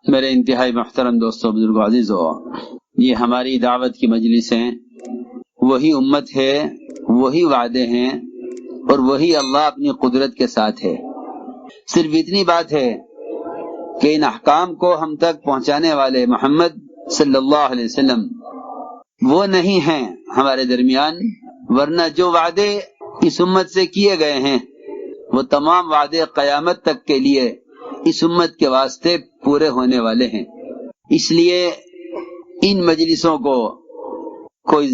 میرے انتہائی محترم دوستوں، بزرگوں، عزیزوں، یہ ہماری دعوت کی مجلس ہیں، وہی امت ہے، وہی وعدے ہیں، اور وہی اللہ اپنی قدرت کے ساتھ ہے۔ صرف اتنی بات ہے کہ ان احکام کو ہم تک پہنچانے والے محمد صلی اللہ علیہ وسلم وہ نہیں ہیں ہمارے درمیان، ورنہ جو وعدے اس امت سے کیے گئے ہیں وہ تمام وعدے قیامت تک کے لیے اس امت کے واسطے پورے ہونے والے ہیں۔ اس لیے ان مجلسوں کو کوئی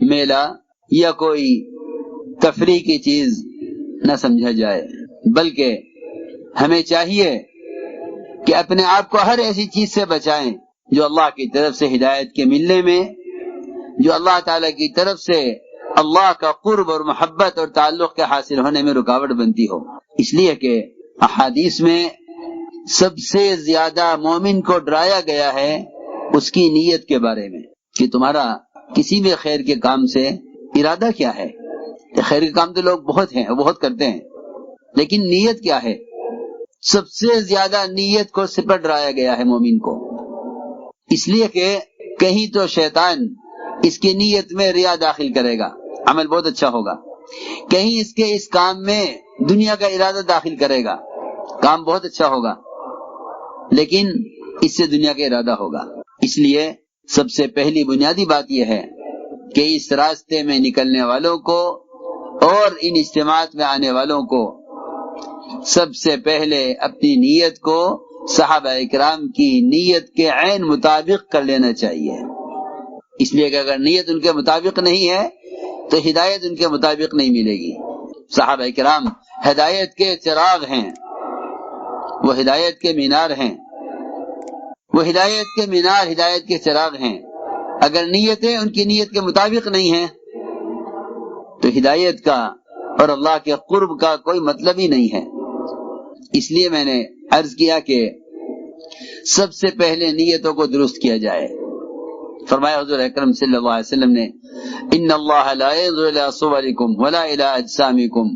میلہ یا کوئی تفریح کی چیز نہ سمجھا جائے، بلکہ ہمیں چاہیے کہ اپنے آپ کو ہر ایسی چیز سے بچائیں جو اللہ کی طرف سے ہدایت کے ملنے میں، جو اللہ تعالی کی طرف سے اللہ کا قرب اور محبت اور تعلق کے حاصل ہونے میں رکاوٹ بنتی ہو۔ اس لیے کہ احادیث میں سب سے زیادہ مومن کو ڈرایا گیا ہے اس کی نیت کے بارے میں، کہ تمہارا کسی بھی خیر کے کام سے ارادہ کیا ہے۔ خیر کے کام تو لوگ بہت ہیں، بہت کرتے ہیں، لیکن نیت کیا ہے؟ سب سے زیادہ نیت کو سر پر ڈرایا گیا ہے مومن کو، اس لیے کہ کہیں تو شیطان اس کی نیت میں ریا داخل کرے گا، عمل بہت اچھا ہوگا، کہیں اس کے اس کام میں دنیا کا ارادہ داخل کرے گا، کام بہت اچھا ہوگا لیکن اس سے دنیا کا ارادہ ہوگا۔ اس لیے سب سے پہلی بنیادی بات یہ ہے کہ اس راستے میں نکلنے والوں کو اور ان اجتماعات میں آنے والوں کو سب سے پہلے اپنی نیت کو صحابہ اکرام کی نیت کے عین مطابق کر لینا چاہیے۔ اس لیے کہ اگر نیت ان کے مطابق نہیں ہے تو ہدایت ان کے مطابق نہیں ملے گی۔ صحابہ اکرام ہدایت کے چراغ ہیں، وہ ہدایت کے مینار ہیں، وہ ہدایت کے مینار، ہدایت کے چراغ ہیں۔ اگر نیتیں ان کی نیت کے مطابق نہیں ہیں تو ہدایت کا اور اللہ کے قرب کا کوئی مطلب ہی نہیں ہے۔ اس لیے میں نے عرض کیا کہ سب سے پہلے نیتوں کو درست کیا جائے۔ فرمایا حضور اکرم صلی اللہ علیہ وسلم نے، ان اللہ لا ينظر الى صورکم ولا الى اجسامکم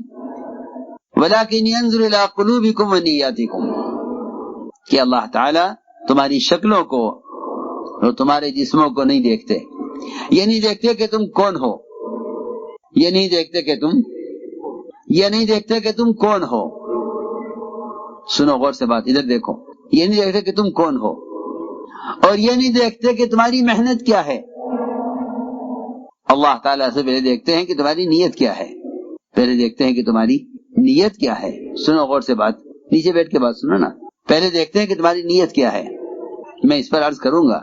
ولكن ينظر الى قلوبکم ونیاتکم، کہ اللہ تعالی تمہاری شکلوں کو اور تمہارے جسموں کو نہیں دیکھتے۔ یہ نہیں دیکھتے کہ تم کون ہو، یہ نہیں دیکھتے کہ تم کون ہو۔ سنو غور سے بات، ادھر دیکھو، یہ نہیں دیکھتے کہ تم کون ہو، اور یہ نہیں دیکھتے کہ تمہاری محنت کیا ہے۔ اللہ تعالیٰ سے پہلے دیکھتے ہیں کہ تمہاری نیت کیا ہے، پہلے دیکھتے ہیں کہ تمہاری نیت کیا ہے۔ سنو غور سے بات، نیچے بیٹھ کے بات سنو نا، پہلے دیکھتے ہیں کہ تمہاری نیت کیا ہے۔ میں اس پر عرض کروں گا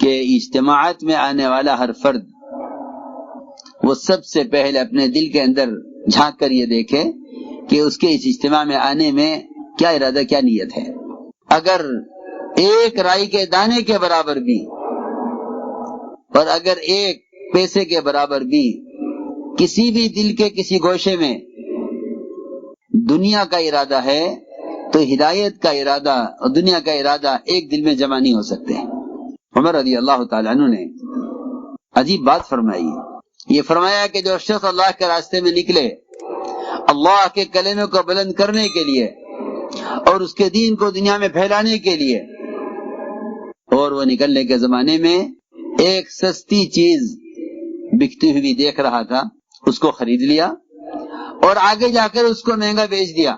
کہ اجتماعات میں آنے والا ہر فرد وہ سب سے پہلے اپنے دل کے اندر جھانک کر یہ دیکھے کہ اس کے اس اجتماع میں آنے میں کیا ارادہ، کیا نیت ہے۔ اگر ایک رائی کے دانے کے برابر بھی اور اگر ایک پیسے کے برابر بھی کسی بھی دل کے کسی گوشے میں دنیا کا ارادہ ہے تو ہدایت کا ارادہ اور دنیا کا ارادہ ایک دل میں جمع نہیں ہو سکتے۔ عمر رضی اللہ تعالیٰ عنہ نے عجیب بات فرمائی، یہ فرمایا کہ جو شخص اللہ کے راستے میں نکلے اللہ کے کلمے کو بلند کرنے کے لیے اور اس کے دین کو دنیا میں پھیلانے کے لیے، اور وہ نکلنے کے زمانے میں ایک سستی چیز بکتی ہوئی دیکھ رہا تھا، اس کو خرید لیا اور آگے جا کر اس کو مہنگا بیچ دیا،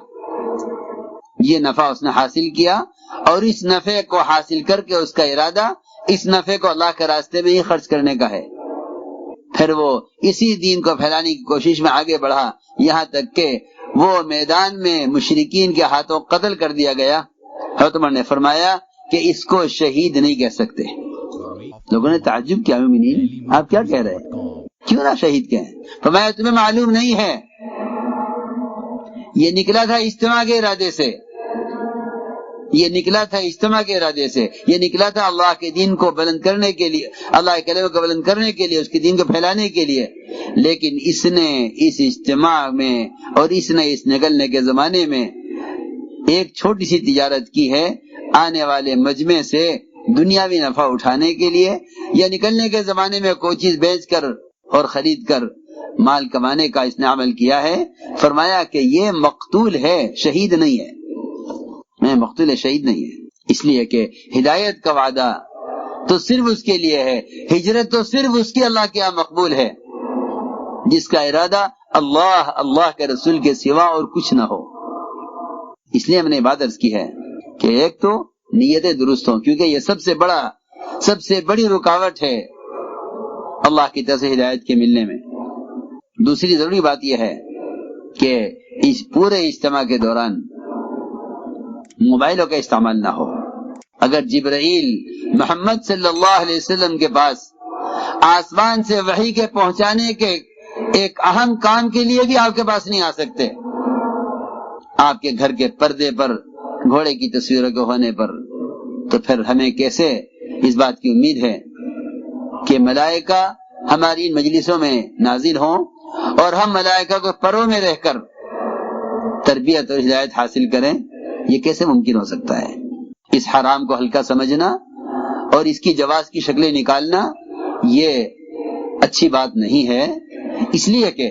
یہ نفع اس نے حاصل کیا، اور اس نفع کو حاصل کر کے اس کا ارادہ اس نفع کو اللہ کے راستے میں ہی خرچ کرنے کا ہے۔ پھر وہ اسی دین کو پھیلانے کی کوشش میں آگے بڑھا، یہاں تک کہ وہ میدان میں مشرکین کے ہاتھوں قتل کر دیا گیا۔ حضرت عمر نے فرمایا کہ اس کو شہید نہیں کہہ سکتے۔ لوگوں نے تعجب کیا، مومنین آپ کیا کہہ رہے ہیں، کیوں نہ شہید کہیں؟ فرمایا تمہیں معلوم نہیں ہے، یہ نکلا تھا اجتماع کے ارادے سے، یہ نکلا تھا اجتماع کے ارادے سے، یہ نکلا تھا اللہ کے دین کو بلند کرنے کے لیے، اللہ کے کلمے کو بلند کرنے کے لیے، اس کے دین کو پھیلانے کے لیے، لیکن اس نے اس اجتماع میں اور اس نے اس نکلنے کے زمانے میں ایک چھوٹی سی تجارت کی ہے، آنے والے مجمع سے دنیاوی نفع اٹھانے کے لیے، یا نکلنے کے زمانے میں کوئی چیز بیچ کر اور خرید کر مال کمانے کا اس نے عمل کیا ہے۔ فرمایا کہ یہ مقتول ہے، شہید نہیں ہے، میں مقتول شہید نہیں ہے۔ اس لیے کہ ہدایت کا وعدہ تو صرف اس کے لیے ہے، ہجرت تو صرف اس کی اللہ کے یہاں مقبول ہے جس کا ارادہ اللہ کے رسول کے سوا اور کچھ نہ ہو۔ اس لیے ہم نے بات عرض کی ہے کہ ایک تو نیتیں درست ہوں، کیونکہ یہ سب سے بڑی رکاوٹ ہے اللہ کی طرف سے ہدایت کے ملنے میں۔ دوسری ضروری بات یہ ہے کہ اس پورے اجتماع کے دوران موبائلوں کا استعمال نہ ہو۔ اگر جبرائیل محمد صلی اللہ علیہ وسلم کے پاس آسمان سے وحی کے پہنچانے کے ایک اہم کام کے لیے بھی آپ کے پاس نہیں آ سکتے، آپ کے گھر کے پردے پر گھوڑے کی تصویروں کے ہونے پر، تو پھر ہمیں کیسے اس بات کی امید ہے کہ ملائکہ ہماری ان مجلسوں میں نازل ہوں اور ہم ملائکہ کو پروں میں رہ کر تربیت اور ہدایت حاصل کریں؟ یہ کیسے ممکن ہو سکتا ہے؟ اس حرام کو ہلکا سمجھنا اور اس کی جواز کی شکلیں نکالنا یہ اچھی بات نہیں ہے، اس لیے کہ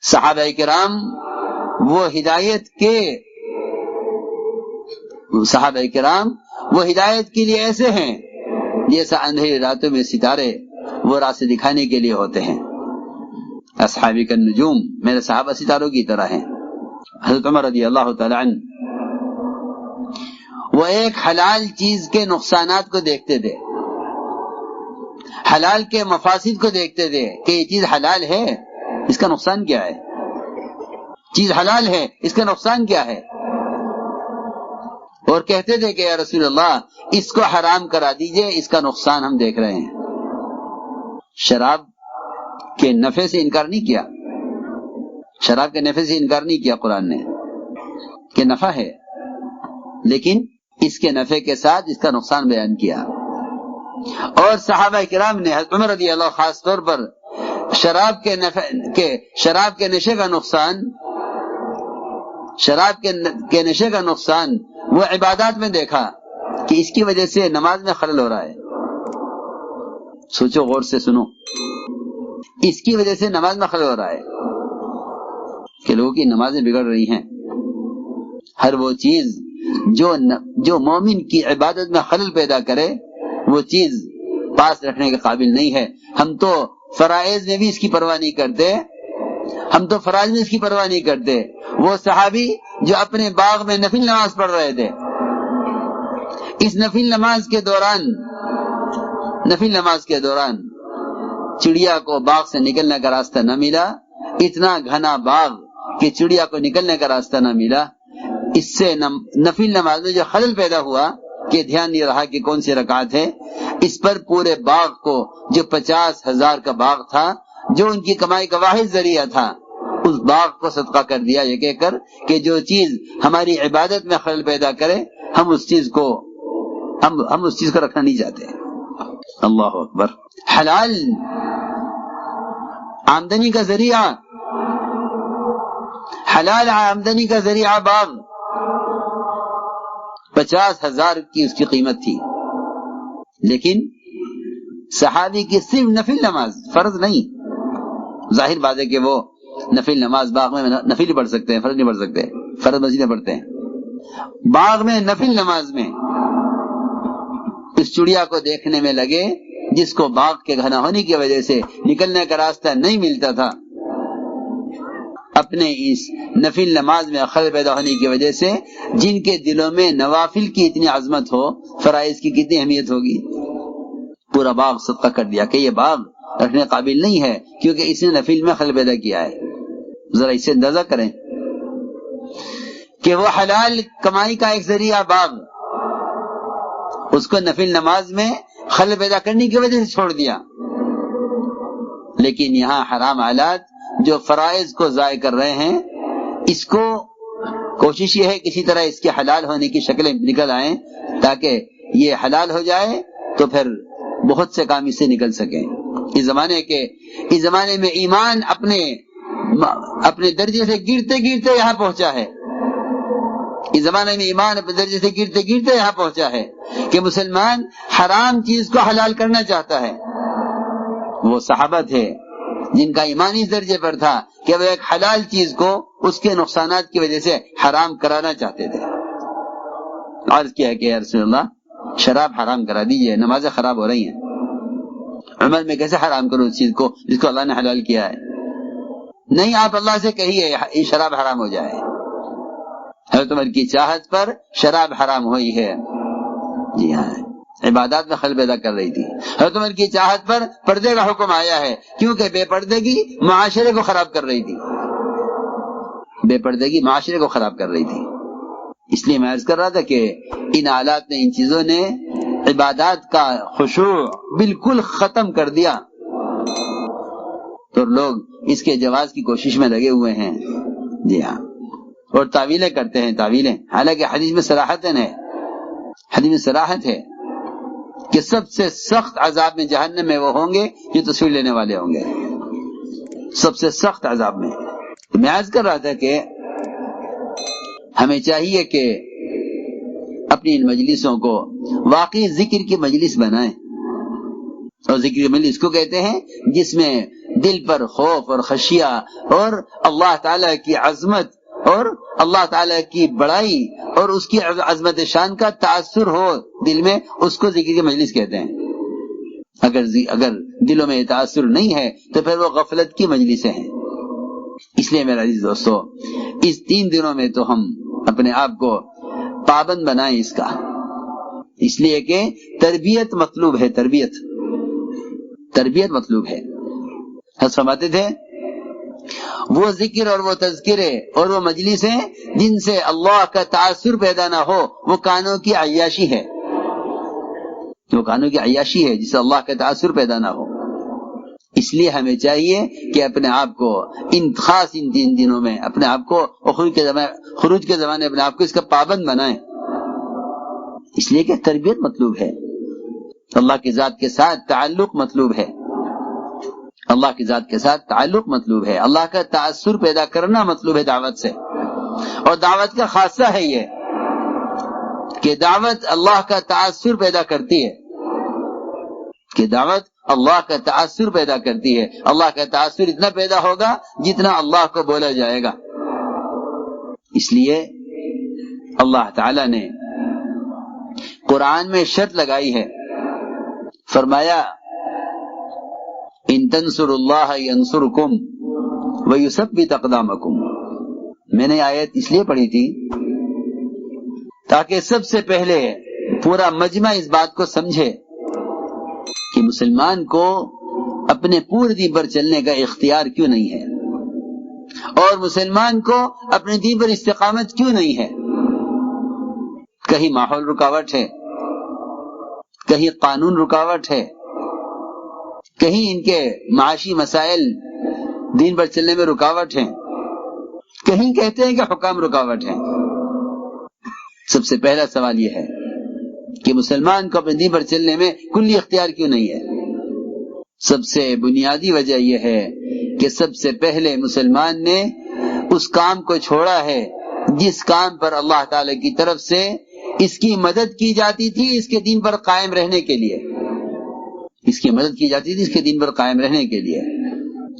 صحابہ کرام وہ ہدایت کے لیے ایسے ہیں جیسا اندھیری راتوں میں ستارے وہ راستے دکھانے کے لیے ہوتے ہیں۔ اصحاب النجوم میرے صحابہ ستاروں کی طرح ہیں۔ حضرت عمر رضی اللہ تعالی عنہ وہ ایک حلال چیز کے نقصانات کو دیکھتے تھے، حلال کے مفاسد کو دیکھتے تھے کہ یہ چیز حلال ہے، اس کا نقصان کیا ہے، چیز حلال ہے اس کا نقصان کیا ہے، اور کہتے تھے کہ یا رسول اللہ اس کو حرام کرا دیجئے، اس کا نقصان ہم دیکھ رہے ہیں۔ شراب کے نفع سے انکار نہیں کیا، شراب کے نفع سے انکار نہیں کیا قرآن نے کہ نفع ہے، لیکن اس کے نفع کے ساتھ اس کا نقصان بیان کیا۔ اور صحابہ کرام نے حضرت عمر رضی اللہ خاص طور پر شراب کے نشے کا نقصان وہ عبادات میں دیکھا کہ اس کی وجہ سے نماز میں خلل ہو رہا ہے۔ سوچو، غور سے سنو، اس کی وجہ سے نماز میں خلل ہو رہا ہے کہ لوگوں کی نمازیں بگڑ رہی ہیں۔ ہر وہ چیز جو مومن کی عبادت میں خلل پیدا کرے وہ چیز پاس رکھنے کے قابل نہیں ہے۔ ہم تو فرائض میں بھی اس کی پرواہ نہیں کرتے، وہ صحابی جو اپنے باغ میں نفل نماز پڑھ رہے تھے، اس نفل نماز کے دوران چڑیا کو باغ سے نکلنے کا راستہ نہ ملا، اتنا گھنا باغ کہ چڑیا کو نکلنے کا راستہ نہ ملا۔ اس سے نفل نماز میں جو خلل پیدا ہوا کہ دھیان نہیں رہا کہ کون سی رکعت ہے، اس پر پورے باغ کو، جو 50,000 کا باغ تھا، جو ان کی کمائی کا واحد ذریعہ تھا، اس باغ کو صدقہ کر دیا، یہ کہہ کر کہ جو چیز ہماری عبادت میں خلل پیدا کرے ہم اس چیز کو رکھنا نہیں چاہتے۔ اللہ اکبر۔ حلال آمدنی کا ذریعہ باغ 50,000 کی اس کی قیمت تھی، لیکن صحابی کی صرف نفل نماز، فرض نہیں، ظاہر بات ہے کہ وہ نفل نماز باغ میں نفل ہی پڑھ سکتے ہیں، فرض نہیں پڑھ سکتے، فرض مسجد میں پڑھتے ہیں۔ باغ میں نفل نماز میں اس چڑیا کو دیکھنے میں لگے جس کو باغ کے گھنا ہونے کی وجہ سے نکلنے کا راستہ نہیں ملتا تھا، اپنے اس نفل نماز میں خلل پیدا ہونے کی وجہ سے جن کے دلوں میں نوافل کی اتنی عظمت ہو، فرائض کی کتنی اہمیت ہوگی، پورا باغ صدقہ کر دیا کہ یہ باغ رکھنے قابل نہیں ہے کیونکہ اس نے نفل میں خلل پیدا کیا ہے۔ ذرا اس سے اندازہ کریں کہ وہ حلال کمائی کا ایک ذریعہ باغ، اس کو نفل نماز میں خلل پیدا کرنے کی وجہ سے چھوڑ دیا، لیکن یہاں حرام آلات جو فرائض کو ضائع کر رہے ہیں، اس کو کوشش یہ ہے کسی طرح اس کے حلال ہونے کی شکلیں نکل آئیں تاکہ یہ حلال ہو جائے تو پھر بہت سے کام اس سے نکل سکیں۔ اس زمانے میں ایمان اپنے درجے سے گرتے گرتے یہاں پہنچا ہے، اس زمانے میں ایمان اپنے درجے سے گرتے گرتے یہاں پہنچا ہے کہ مسلمان حرام چیز کو حلال کرنا چاہتا ہے۔ وہ صحابہ تھے جن کا ایمان اس درجے پر تھا کہ وہ ایک حلال چیز کو اس کے نقصانات کی وجہ سے حرام کرانا چاہتے تھے۔ عرض کیا کہ یا رسول اللہ شراب حرام کرا دیجئے، نمازیں خراب ہو رہی ہیں، عمر میں کیسے حرام کروں اس چیز کو جس کو اللہ نے حلال کیا ہے؟ نہیں، آپ اللہ سے کہیے یہ شراب حرام ہو جائے۔ حضرت عمر کی چاہت پر شراب حرام ہوئی ہے، جی ہاں، عبادات میں خلل پیدا کر رہی تھی۔ حضرت عمر کی چاہت پر پردے کا حکم آیا ہے، کیونکہ بے پردگی معاشرے کو خراب کر رہی تھی، بے پردگی معاشرے کو خراب کر رہی تھی۔ اس لیے میں عرض کر رہا تھا کہ ان حالات نے، ان چیزوں نے عبادات کا خشوع بالکل ختم کر دیا، تو لوگ اس کے جواز کی کوشش میں لگے ہوئے ہیں، جی ہاں، اور تعویلیں کرتے ہیں، تعویلیں، حالانکہ حدیث میں صراحت ہے، حدیث میں صراحت ہے کہ سب سے سخت عذاب میں جہنم میں وہ ہوں گے جو تصویر لینے والے ہوں گے، سب سے سخت عذاب میں۔ میں عرض کر رہا تھا کہ ہمیں چاہیے کہ اپنی ان مجلسوں کو واقعی ذکر کی مجلس بنائیں، اور ذکر کی مجلس کو کہتے ہیں جس میں دل پر خوف اور خشیہ اور اللہ تعالی کی عظمت اور اللہ تعالی کی بڑائی اور اس کی عظمت شان کا تاثر ہو دل میں، اس کو ذکر کی مجلس کہتے ہیں۔ اگر دلوں میں یہ تاثر نہیں ہے تو پھر وہ غفلت کی مجلسیں ہیں۔ اس لیے میرے عزیز دوستو، اس 3 دنوں میں تو ہم اپنے آپ کو پابند بنائیں اس کا، اس لیے کہ تربیت مطلوب ہے، تربیت مطلوب ہے۔ فرماتے تھے وہ ذکر اور وہ تذکرے اور وہ مجلسیں جن سے اللہ کا تاثر پیدا نہ ہو، وہ کانوں کی عیاشی ہے، وہ کانوں کی عیاشی ہے جس سے اللہ کا تاثر پیدا نہ ہو۔ اس لیے ہمیں چاہیے کہ اپنے آپ کو خاص ان 3 دنوں میں اپنے آپ کو خروج کے زمانے اپنے آپ کو اس کا پابند بنائیں، اس لیے کہ تربیت مطلوب ہے، اللہ کی ذات کے ساتھ تعلق مطلوب ہے، اللہ کی ذات کے ساتھ تعلق مطلوب ہے، اللہ کا تاثر پیدا کرنا مطلوب ہے دعوت سے۔ اور دعوت کا خاصہ ہے یہ کہ دعوت اللہ کا تاثر پیدا کرتی ہے، کہ دعوت اللہ کا تاثر پیدا کرتی ہے۔ اللہ کا تاثر اتنا پیدا ہوگا جتنا اللہ کو بولا جائے گا۔ اس لیے اللہ تعالی نے قرآن میں شرط لگائی ہے، فرمایا ان تنصروا اللہ ینصرکم ویثبت اقدامکم۔ میں نے آیت اس لیے پڑھی تھی تاکہ سب سے پہلے پورا مجمع اس بات کو سمجھے کہ مسلمان کو اپنے پورے دین پر چلنے کا اختیار کیوں نہیں ہے، اور مسلمان کو اپنے دین پر استقامت کیوں نہیں ہے۔ کہیں ماحول رکاوٹ ہے، کہیں قانون رکاوٹ ہے، کہیں ان کے معاشی مسائل دین پر چلنے میں رکاوٹ ہیں، کہیں کہتے ہیں کہ حکام رکاوٹ ہیں۔ سب سے پہلا سوال یہ ہے کہ مسلمان کو اپنے دین پر چلنے میں کلی اختیار کیوں نہیں ہے؟ سب سے بنیادی وجہ یہ ہے کہ سب سے پہلے مسلمان نے اس کام کو چھوڑا ہے جس کام پر اللہ تعالی کی طرف سے اس کی مدد کی جاتی تھی اس کے دین پر قائم رہنے کے لیے، اس کی مدد کی جاتی تھی اس کے دین پر قائم رہنے کے لیے۔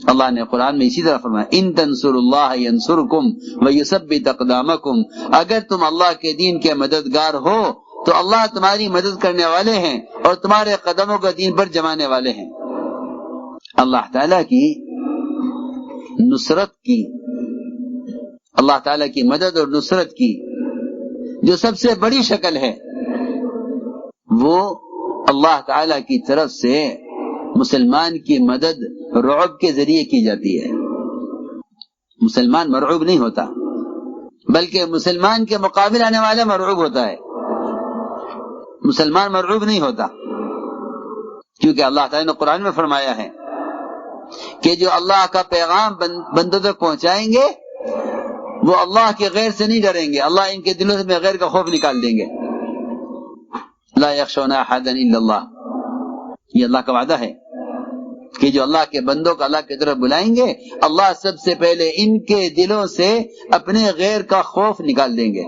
اللہ نے قرآن میں اسی طرح فرمایا ان تنصروا اللہ ینصرکم ویثبت اقدامکم، اگر تم اللہ کے دین کے مددگار ہو تو اللہ تمہاری مدد کرنے والے ہیں اور تمہارے قدموں کا دین پر جمانے والے ہیں۔ اللہ تعالیٰ کی نصرت کی، اللہ تعالیٰ کی مدد اور نصرت کی جو سب سے بڑی شکل ہے وہ اللہ تعالیٰ کی طرف سے مسلمان کی مدد رعب کے ذریعے کی جاتی ہے۔ مسلمان مرعوب نہیں ہوتا، بلکہ مسلمان کے مقابل آنے والا مرعوب ہوتا ہے۔ مسلمان مرعوب نہیں ہوتا، کیونکہ اللہ تعالیٰ نے قرآن میں فرمایا ہے کہ جو اللہ کا پیغام بندوں تک پہنچائیں گے وہ اللہ کے غیر سے نہیں ڈریں گے، اللہ ان کے دلوں میں غیر کا خوف نکال دیں گے۔ لا یخشون احدا الا اللہ، یہ اللہ کا وعدہ ہے کہ جو اللہ کے بندوں کو اللہ کی طرف بلائیں گے اللہ سب سے پہلے ان کے دلوں سے اپنے غیر کا خوف نکال دیں گے۔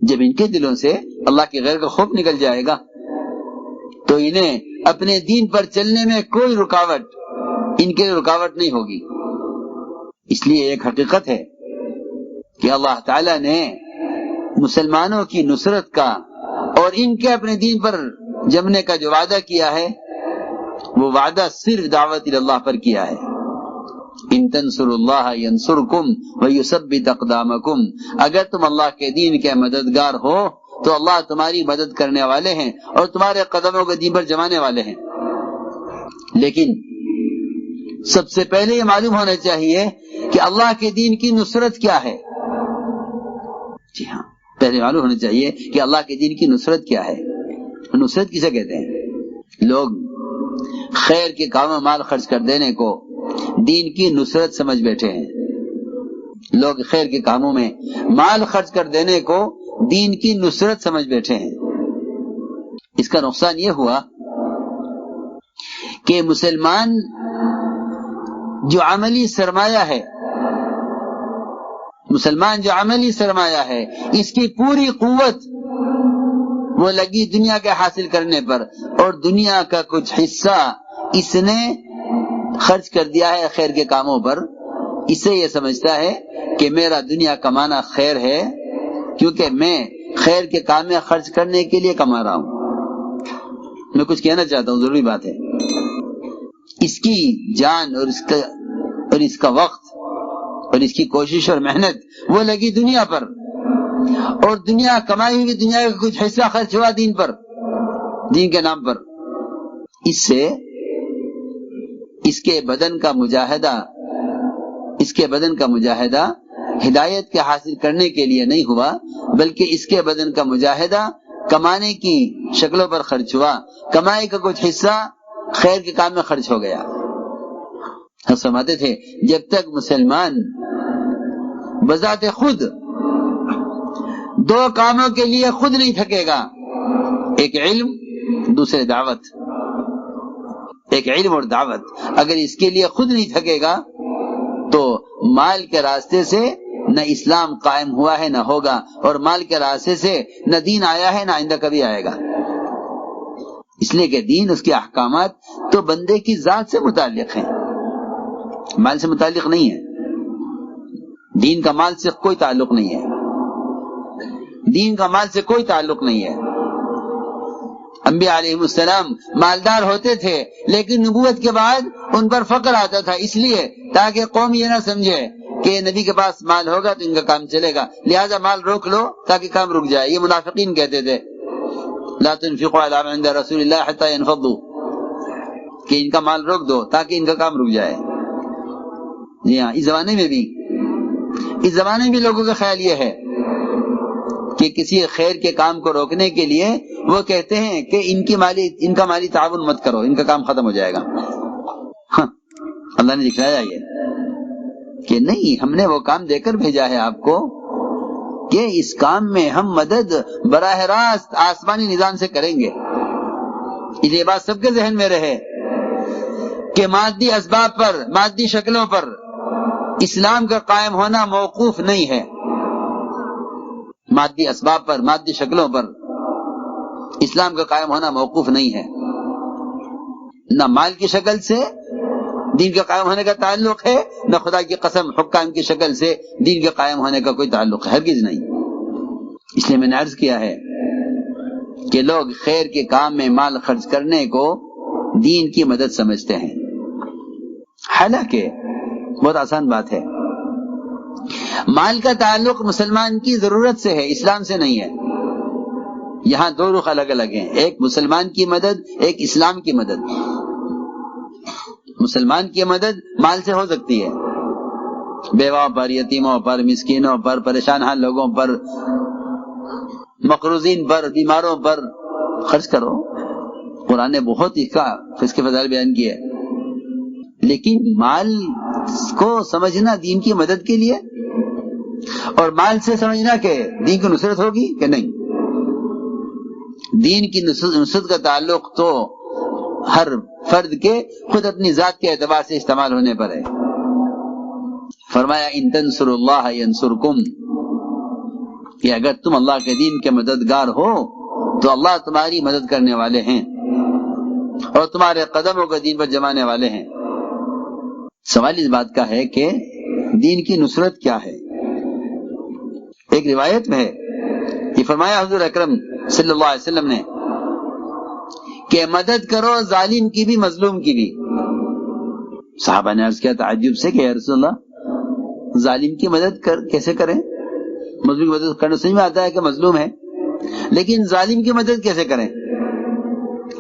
جب ان کے دلوں سے اللہ کے غیر کا خوف نکل جائے گا تو انہیں اپنے دین پر چلنے میں کوئی رکاوٹ ان کے رکاوٹ نہیں ہوگی۔ اس لیے ایک حقیقت ہے کہ اللہ تعالی نے مسلمانوں کی نصرت کا اور ان کے اپنے دین پر جمنے کا جو وعدہ کیا ہے وہ وعدہ صرف دعوت اللہ پر کیا ہے. ان تنصروا اللہ ینصرکم ویثبت اقدامکم، اگر تم اللہ کے دین کے مددگار ہو تو اللہ تمہاری مدد کرنے والے ہیں اور تمہارے قدموں کو دین پر جمانے والے ہیں. لیکن سب سے پہلے یہ معلوم ہونا چاہیے کہ اللہ کے دین کی نصرت کیا ہے. جی ہاں، پہلے معلوم ہونا چاہیے کہ اللہ کے دین کی نصرت کیا ہے. نصرت کسے کہتے ہیں؟ لوگ خیر کے کاموں میں مال خرچ کر دینے کو دین کی نصرت سمجھ بیٹھے ہیں. لوگ خیر کے کاموں میں مال خرچ کر دینے کو دین کی نصرت سمجھ بیٹھے ہیں. اس کا نقصان یہ ہوا کہ مسلمان جو عملی سرمایہ ہے، مسلمان جو عملی سرمایہ ہے، اس کی پوری قوت وہ لگی دنیا کے حاصل کرنے پر، اور دنیا کا کچھ حصہ اس نے خرچ کر دیا ہے خیر کے کاموں پر. اس سے یہ سمجھتا ہے کہ میرا دنیا کمانا خیر ہے کیونکہ میں خیر کے کام میں خرچ کرنے کے لیے کما رہا ہوں. میں کچھ کہنا چاہتا ہوں، ضروری بات ہے. اس کی جان اور اس کا وقت اور اس کی کوشش اور محنت وہ لگی دنیا پر، اور دنیا کمائی ہوئی دنیا کا کچھ حصہ خرچ ہوا دین پر، دین کے نام پر. اس سے اس کے بدن کا مجاہدہ ہدایت کے حاصل کرنے کے لیے نہیں ہوا، بلکہ اس کے بدن کا مجاہدہ کمانے کی شکلوں پر خرچ ہوا. کمائی کا کچھ حصہ خیر کے کام میں خرچ ہو گیا. ہم سمجھتے تھے جب تک مسلمان بذات خود دو کاموں کے لیے خود نہیں تھکے گا، ایک علم، دوسرے دعوت، ایک علم اور دعوت، اگر اس کے لیے خود نہیں تھکے گا تو مال کے راستے سے نہ اسلام قائم ہوا ہے نہ ہوگا، اور مال کے راستے سے نہ دین آیا ہے نہ آئندہ کبھی آئے گا. اس لیے کہ دین، اس کے احکامات تو بندے کی ذات سے متعلق ہیں، مال سے متعلق نہیں ہے. دین کا مال سے کوئی تعلق نہیں ہے، دین کا مال سے کوئی تعلق نہیں ہے. انبیاء علیہ السلام مالدار ہوتے تھے لیکن نبوت کے بعد ان پر فقر آتا تھا، اس لیے تاکہ قوم یہ نہ سمجھے کہ نبی کے پاس مال ہوگا تو ان کا کام چلے گا، لہذا مال روک لو تاکہ کام رک جائے. یہ منافقین کہتے تھے لا تنفقوا على من عند رسول اللہ حتى ينفضوا، کہ ان کا مال روک دو تاکہ ان کا کام رک جائے. جی ہاں، اس زمانے میں بھی لوگوں کا خیال یہ ہے کہ کسی خیر کے کام کو روکنے کے لیے وہ کہتے ہیں کہ ان کا مالی تعاون مت کرو، ان کا کام ختم ہو جائے گا. ہاں، اللہ نے دکھلایا یہ کہ نہیں، ہم نے وہ کام دے کر بھیجا ہے آپ کو کہ اس کام میں ہم مدد براہ راست آسمانی نظام سے کریں گے. یہ بات سب کے ذہن میں رہے کہ مادی اسباب پر، مادی شکلوں پر اسلام کا قائم ہونا موقوف نہیں ہے. مادی اسباب پر، مادی شکلوں پر اسلام کا قائم ہونا موقوف نہیں ہے. نہ مال کی شکل سے دین کے قائم ہونے کا تعلق ہے، نہ خدا کی قسم حکام کی شکل سے دین کے قائم ہونے کا کوئی تعلق ہے، ہرگز نہیں. اس لیے میں نے عرض کیا ہے کہ لوگ خیر کے کام میں مال خرچ کرنے کو دین کی مدد سمجھتے ہیں، حالانکہ بہت آسان بات ہے. مال کا تعلق مسلمان کی ضرورت سے ہے، اسلام سے نہیں ہے. یہاں دو رخ الگ الگ ہیں، ایک مسلمان کی مدد، ایک اسلام کی مدد. مسلمان کی مدد مال سے ہو سکتی ہے، بیواؤں پر، یتیموں پر، مسکینوں پر، پریشان حال لوگوں پر، مقروضین پر، بیماروں پر خرچ کرو. قرآن نے بہت اس کے فضائل بیان کیے. لیکن مال کو سمجھنا دین کی مدد کے لیے اور مال سے سمجھنا کہ دین کی نصرت ہوگی کہ نہیں. دین کی نصرت کا تعلق تو ہر فرد کے خود اپنی ذات کے اعتبار سے استعمال ہونے پر ہے. فرمایا ان تنصروا اللہ ینصرکم، کہ اگر تم اللہ کے دین کے مددگار ہو تو اللہ تمہاری مدد کرنے والے ہیں اور تمہارے قدموں کو دین پر جمانے والے ہیں. سوال اس بات کا ہے کہ دین کی نصرت کیا ہے. ایک روایت میں ہے یہ فرمایا حضور اکرم صلی اللہ علیہ وسلم نے کہ مدد کرو ظالم کی بھی مظلوم کی بھی۔ صحابہ نے عرض کیا تعجب سے کہ یا رسول اللہ ظالم کی مدد کیسے کریں؟ مظلوم کی مدد کرنا سمجھ میں آتا ہے کہ مظلوم ہے، لیکن ظالم کی مدد کیسے کریں؟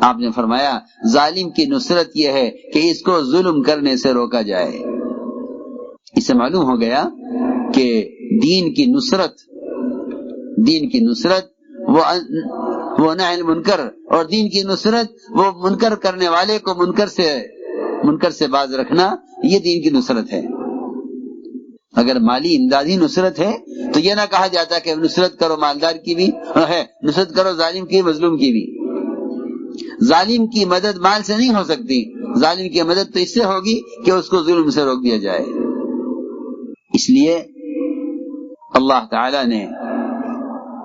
آپ نے فرمایا ظالم کی نصرت یہ ہے کہ اس کو ظلم کرنے سے روکا جائے۔ اس سے معلوم ہو گیا کہ دین کی نصرت وہ نہی المنکر، اور دین کی نصرت وہ منکر کرنے والے کو منکر سے باز رکھنا، یہ دین کی نصرت ہے۔ اگر مالی امدادی نصرت ہے تو یہ نہ کہا جاتا کہ نصرت کرو مالدار کی بھی ہے، نصرت کرو ظالم کی مظلوم کی بھی۔ ظالم کی مدد مال سے نہیں ہو سکتی، ظالم کی مدد تو اس سے ہوگی کہ اس کو ظلم سے روک دیا جائے۔ اس لیے اللہ تعالی نے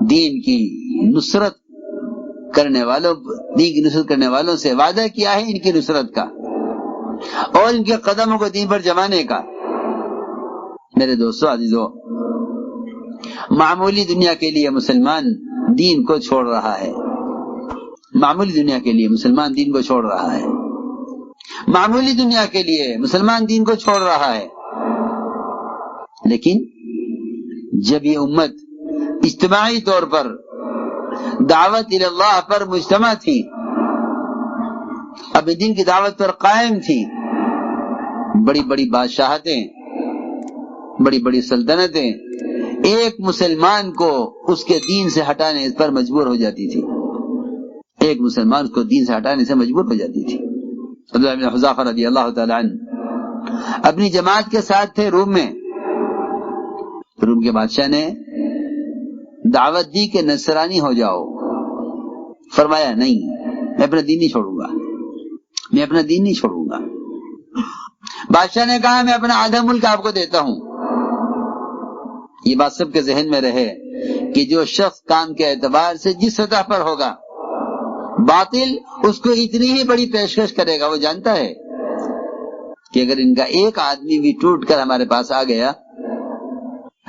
دین کی نصرت کرنے والوں سے وعدہ کیا ہے ان کی نصرت کا اور ان کے قدموں کو دین پر جمانے کا۔ میرے دوستو عزیزو، معمولی دنیا کے لیے مسلمان دین کو چھوڑ رہا ہے، معمولی دنیا کے لیے مسلمان دین کو چھوڑ رہا ہے، معمولی دنیا کے لیے مسلمان دین کو چھوڑ رہا ہے۔ لیکن جب یہ امت اجتماعی طور پر دعوت اللہ پر مجتمع تھی، اپنے دین کی دعوت پر قائم تھی، بڑی بڑی بادشاہتیں، بڑی بڑی سلطنتیں ایک مسلمان کو اس کے دین سے ہٹانے پر مجبور ہو جاتی تھی، ایک مسلمان کو دین سے ہٹانے سے مجبور ہو جاتی تھی۔ عبداللہ بن حذافہ رضی اللہ تعالی عنہ اپنی جماعت کے ساتھ تھے روم میں، روم کے بادشاہ نے دعوت دی کہ نصرانی ہو جاؤ، فرمایا نہیں، میں اپنا دین نہیں چھوڑوں گا، میں اپنا دین نہیں چھوڑوں گا۔ بادشاہ نے کہا میں اپنا آدھا ملک آپ کو دیتا ہوں۔ یہ بات سب کے ذہن میں رہے کہ جو شخص کام کے اعتبار سے جس سطح پر ہوگا باطل اس کو اتنی ہی بڑی پیشکش کرے گا۔ وہ جانتا ہے کہ اگر ان کا ایک آدمی بھی ٹوٹ کر ہمارے پاس آ گیا،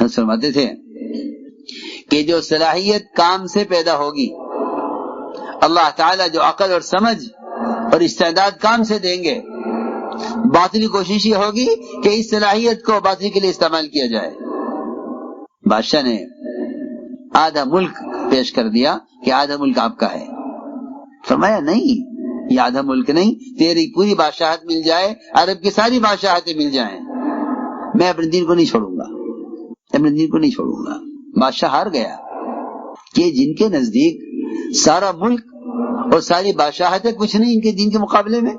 ہم فرماتے تھے کہ جو صلاحیت کام سے پیدا ہوگی، اللہ تعالیٰ جو عقل اور سمجھ اور استعداد کام سے دیں گے، باطلی کوشش یہ ہوگی کہ اس صلاحیت کو باطلی کے لیے استعمال کیا جائے۔ بادشاہ نے آدھا ملک پیش کر دیا کہ آدھا ملک آپ کا ہے۔ فرمایا نہیں، یہ آدھا ملک نہیں، تیری پوری بادشاہت مل جائے، عرب کی ساری بادشاہتیں مل جائیں، میں اپنے دین کو نہیں چھوڑوں گا، اپنے دین کو نہیں چھوڑوں گا۔ بادشاہ ہار گیا کہ جن کے نزدیک سارا ملک اور ساری بادشاہتیں کچھ نہیں ان کے دین کے مقابلے میں۔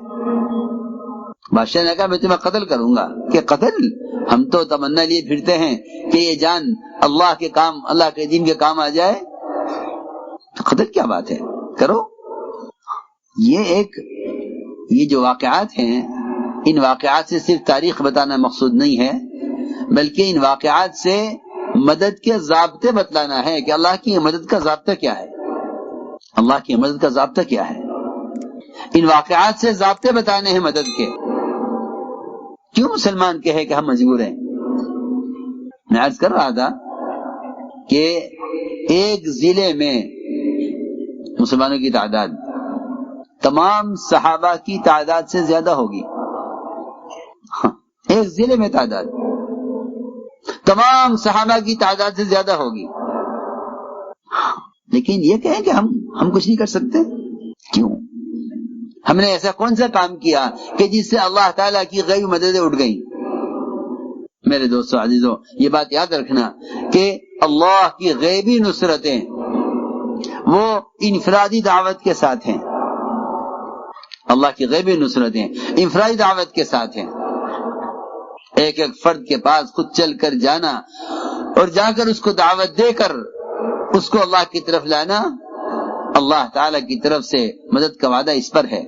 بادشاہ نے کہا میں تمہیں قتل کروں گا۔ کہ قتل؟ ہم تو تمنا لیے پھرتے ہیں کہ یہ جان اللہ کے دین کے کام آ جائے، تو قتل کیا بات ہے، کرو۔ یہ جو واقعات ہیں، ان واقعات سے صرف تاریخ بتانا مقصود نہیں ہے، بلکہ ان واقعات سے مدد کے ضابطے بتلانا ہے کہ اللہ کی مدد کا ضابطہ کیا ہے، اللہ کی مدد کا ضابطہ کیا ہے۔ ان واقعات سے ضابطے بتانے ہیں مدد کے۔ کیوں مسلمان کہے کہ ہم مجبور ہیں؟ میں عرض کر رہا تھا کہ ایک ضلع میں مسلمانوں کی تعداد تمام صحابہ کی تعداد سے زیادہ ہوگی۔ ایک ضلع میں تعداد تمام صحابہ کی تعداد سے زیادہ ہوگی، لیکن یہ کہیں کہ ہم کچھ نہیں کر سکتے۔ کیوں؟ ہم نے ایسا کون سا کام کیا کہ جس سے اللہ تعالیٰ کی غیبی مددیں اٹھ گئیں؟ میرے دوستو عزیزو، یہ بات یاد رکھنا کہ اللہ کی غیبی نصرتیں وہ انفرادی دعوت کے ساتھ ہیں۔ اللہ کی غیبی نصرتیں انفرادی دعوت کے ساتھ ہیں۔ ایک ایک فرد کے پاس خود چل کر جانا اور جا کر اس کو دعوت دے کر اس کو اللہ کی طرف لانا، اللہ تعالی کی طرف سے مدد کا وعدہ اس پر ہے۔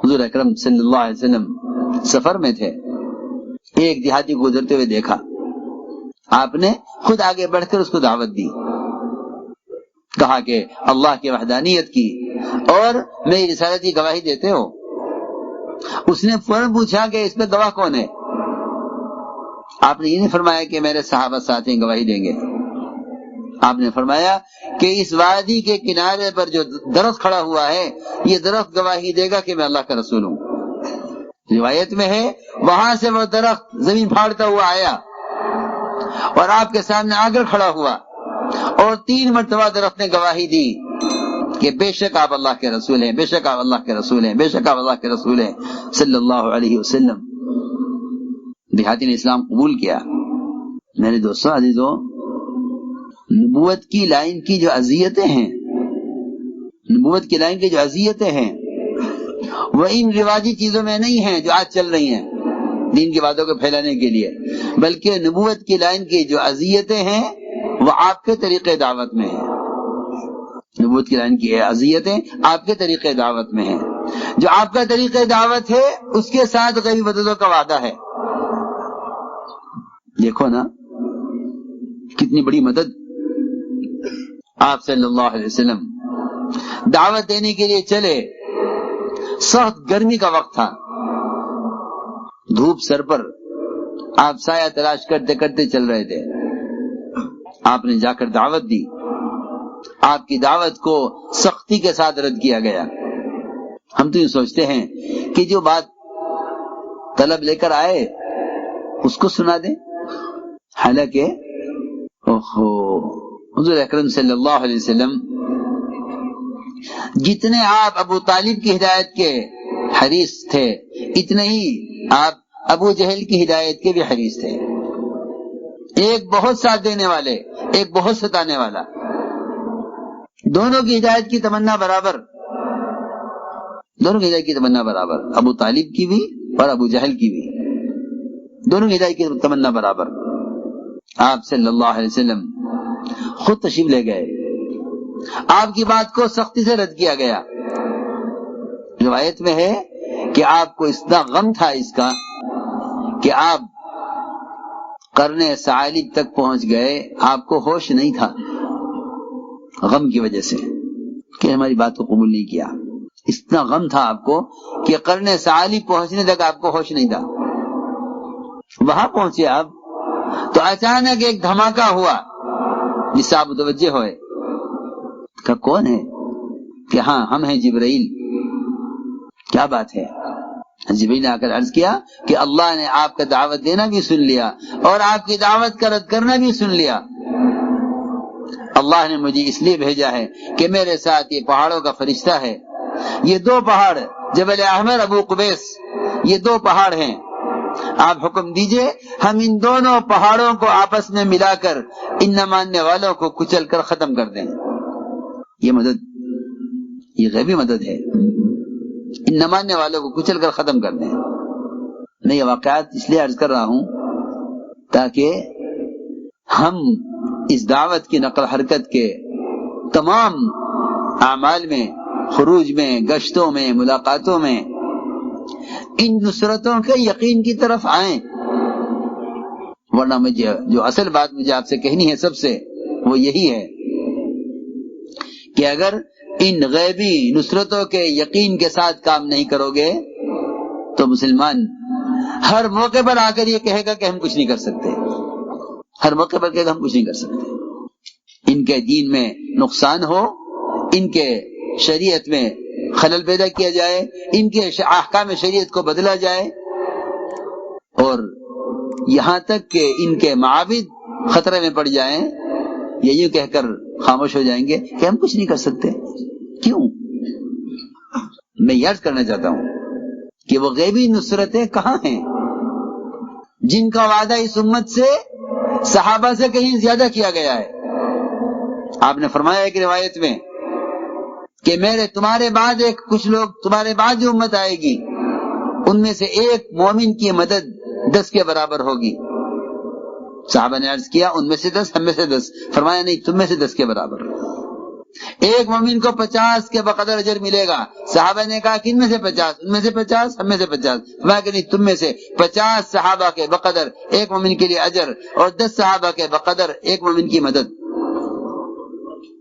حضور اکرم صلی اللہ علیہ وسلم سفر میں تھے، ایک دیہاتی کو گزرتے ہوئے دیکھا، آپ نے خود آگے بڑھ کر اس کو دعوت دی، کہا کہ اللہ کی وحدانیت کی اور میری رسالت کی گواہی دیتے ہو؟ اس نے فوراً پوچھا کہ اس پہ گواہ کون ہے؟ آپ نے یہ نہیں فرمایا کہ میرے صحابہ ساتھ ہیں گواہی دیں گے، آپ نے فرمایا کہ اس وادی کے کنارے پر جو درخت کھڑا ہوا ہے یہ درخت گواہی دے گا کہ میں اللہ کا رسول ہوں۔ روایت میں ہے وہاں سے وہ درخت زمین پھاڑتا ہوا آیا اور آپ کے سامنے آ کر کھڑا ہوا اور 3 مرتبہ درخت نے گواہی دی کہ بے شک آپ اللہ کے رسول ہیں، بے شک آپ اللہ کے رسول ہیں، بے شک آپ اللہ کے رسول ہیں صلی اللہ علیہ وسلم۔ دیہاتی نے اسلام قبول کیا۔ میرے دوستوں عزیزوں، نبوت کی لائن کی جو اذیتیں ہیں، نبوت کی لائن کی جو اذیتیں ہیں وہ ان رواجی چیزوں میں نہیں ہیں جو آج چل رہی ہیں دین کی باتوں کو پھیلانے کے لیے، بلکہ نبوت کی لائن کی جو اذیتیں ہیں وہ آپ کے طریقے دعوت میں ہیں۔ نبوت کی لائن کی اذیتیں آپ کے طریقے دعوت میں ہیں۔ جو آپ کا طریقہ دعوت ہے اس کے ساتھ غیبی مددوں کا وعدہ ہے۔ دیکھو نا کتنی بڑی مدد۔ آپ صلی اللہ علیہ وسلم دعوت دینے کے لیے چلے، سخت گرمی کا وقت تھا، دھوپ سر پر، آپ سایہ تلاش کرتے کرتے چل رہے تھے۔ آپ نے جا کر دعوت دی، آپ کی دعوت کو سختی کے ساتھ رد کیا گیا۔ ہم تو یہ سوچتے ہیں کہ جو بات طلب لے کر آئے اس کو سنا دیں، حالانکہ حضور اکرم صلی اللہ علیہ وسلم جتنے آپ ابو طالب کی ہدایت کے حریص تھے اتنے ہی آپ ابو جہل کی ہدایت کے بھی حریص تھے۔ ایک بہت ساتھ دینے والے، ایک بہت ستانے والا، دونوں کی ہدایت کی تمنا برابر، دونوں کی ہدایت کی تمنا برابر، ابو طالب کی بھی اور ابو جہل کی بھی، دونوں کی ہدایت کی تمنا برابر۔ آپ صلی اللہ علیہ وسلم خود تشریف لے گئے، آپ کی بات کو سختی سے رد کیا گیا۔ روایت میں ہے کہ آپ کو اتنا غم تھا اس کا کہ آپ قرن ثعالب تک پہنچ گئے، آپ کو ہوش نہیں تھا غم کی وجہ سے کہ ہماری بات کو قبول نہیں کیا۔ اتنا غم تھا آپ کو کہ قرن ثعالب پہنچنے تک آپ کو ہوش نہیں تھا۔ وہاں پہنچے آپ تو اچانک ایک دھماکہ ہوا جس سے آپ متوجہ ہوئے کہ کون ہے؟ کہ ہاں ہم ہیں جبرائیل۔ کیا بات ہے؟ جبرائیل نے آ کر عرض کیا کہ اللہ نے آپ کا دعوت دینا بھی سن لیا اور آپ کی دعوت کا رد کرنا بھی سن لیا۔ اللہ نے مجھے اس لیے بھیجا ہے کہ میرے ساتھ یہ پہاڑوں کا فرشتہ ہے، یہ 2 پہاڑ جبل احمر، ابو قبیس، یہ 2 پہاڑ ہیں، آپ حکم دیجئے ہم ان دونوں پہاڑوں کو آپس میں ملا کر ان نہ ماننے والوں کو کچل کر ختم کر دیں۔ یہ مدد، یہ غیبی مدد ہے، ان نہ ماننے والوں کو کچل کر ختم کر دیں۔ میں یہ واقعات اس لیے عرض کر رہا ہوں تاکہ ہم اس دعوت کی نقل حرکت کے تمام اعمال میں، خروج میں، گشتوں میں، ملاقاتوں میں ان نصرتوں کے یقین کی طرف آئیں۔ ورنہ مجھے جو اصل بات مجھے آپ سے کہنی ہے سب سے وہ یہی ہے کہ اگر ان غیبی نصرتوں کے یقین کے ساتھ کام نہیں کرو گے تو مسلمان ہر موقع پر آ کر یہ کہے گا کہ ہم کچھ نہیں کر سکتے، ہر موقع پر کہے گا ہم کچھ نہیں کر سکتے۔ ان کے دین میں نقصان ہو، ان کے شریعت میں خلل پیدا کیا جائے، ان کے احکام شریعت کو بدلا جائے، اور یہاں تک کہ ان کے معابد خطرے میں پڑ جائیں، یہ یوں کہہ کر خاموش ہو جائیں گے کہ ہم کچھ نہیں کر سکتے۔ کیوں؟ میں یہ عرض کرنا چاہتا ہوں کہ وہ غیبی نصرتیں کہاں ہیں جن کا وعدہ اس امت سے، صحابہ سے کہیں زیادہ کیا گیا ہے۔ آپ نے فرمایا ایک روایت میں کہ تمہارے بعد کچھ لوگ، تمہارے بعد جو امت آئے گی ان میں سے ایک مومن کی مدد 10 کے برابر ہوگی۔ صحابہ نے عرض کیا ان میں سے 10، ہم میں سے 10؟ فرمایا نہیں، تم میں سے 10 کے برابر۔ ایک مومن کو 50 کے بقدر اجر ملے گا۔ صحابہ نے کہا کن میں سے 50؟ ان میں سے 50، ہم میں سے 50۔ فرمایا کہ نہیں، تم میں سے 50 صحابہ کے بقدر ایک مومن کے لیے اجر اور 10 صحابہ کے بقدر ایک مومن کی مدد۔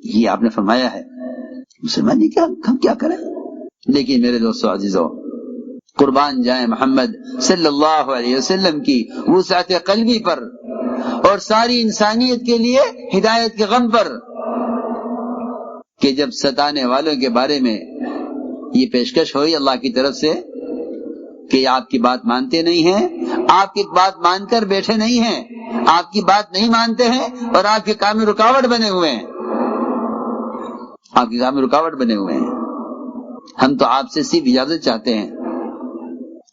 یہ آپ نے فرمایا ہے۔ مسلمان جی ہم کیا کریں؟ لیکن میرے دوستو عزیزو، قربان جائیں محمد صلی اللہ علیہ وسلم کی وسعت قلبی پر اور ساری انسانیت کے لیے ہدایت کے غم پر، کہ جب ستانے والوں کے بارے میں یہ پیشکش ہوئی اللہ کی طرف سے کہ آپ کی بات مانتے نہیں ہیں، آپ کی بات مان کر بیٹھے نہیں ہیں، آپ کی بات نہیں مانتے ہیں اور آپ کے کام میں رکاوٹ بنے ہوئے ہیں، آپ کے کام میں رکاوٹ بنے ہوئے ہیں، ہم تو آپ سے صرف اجازت چاہتے ہیں،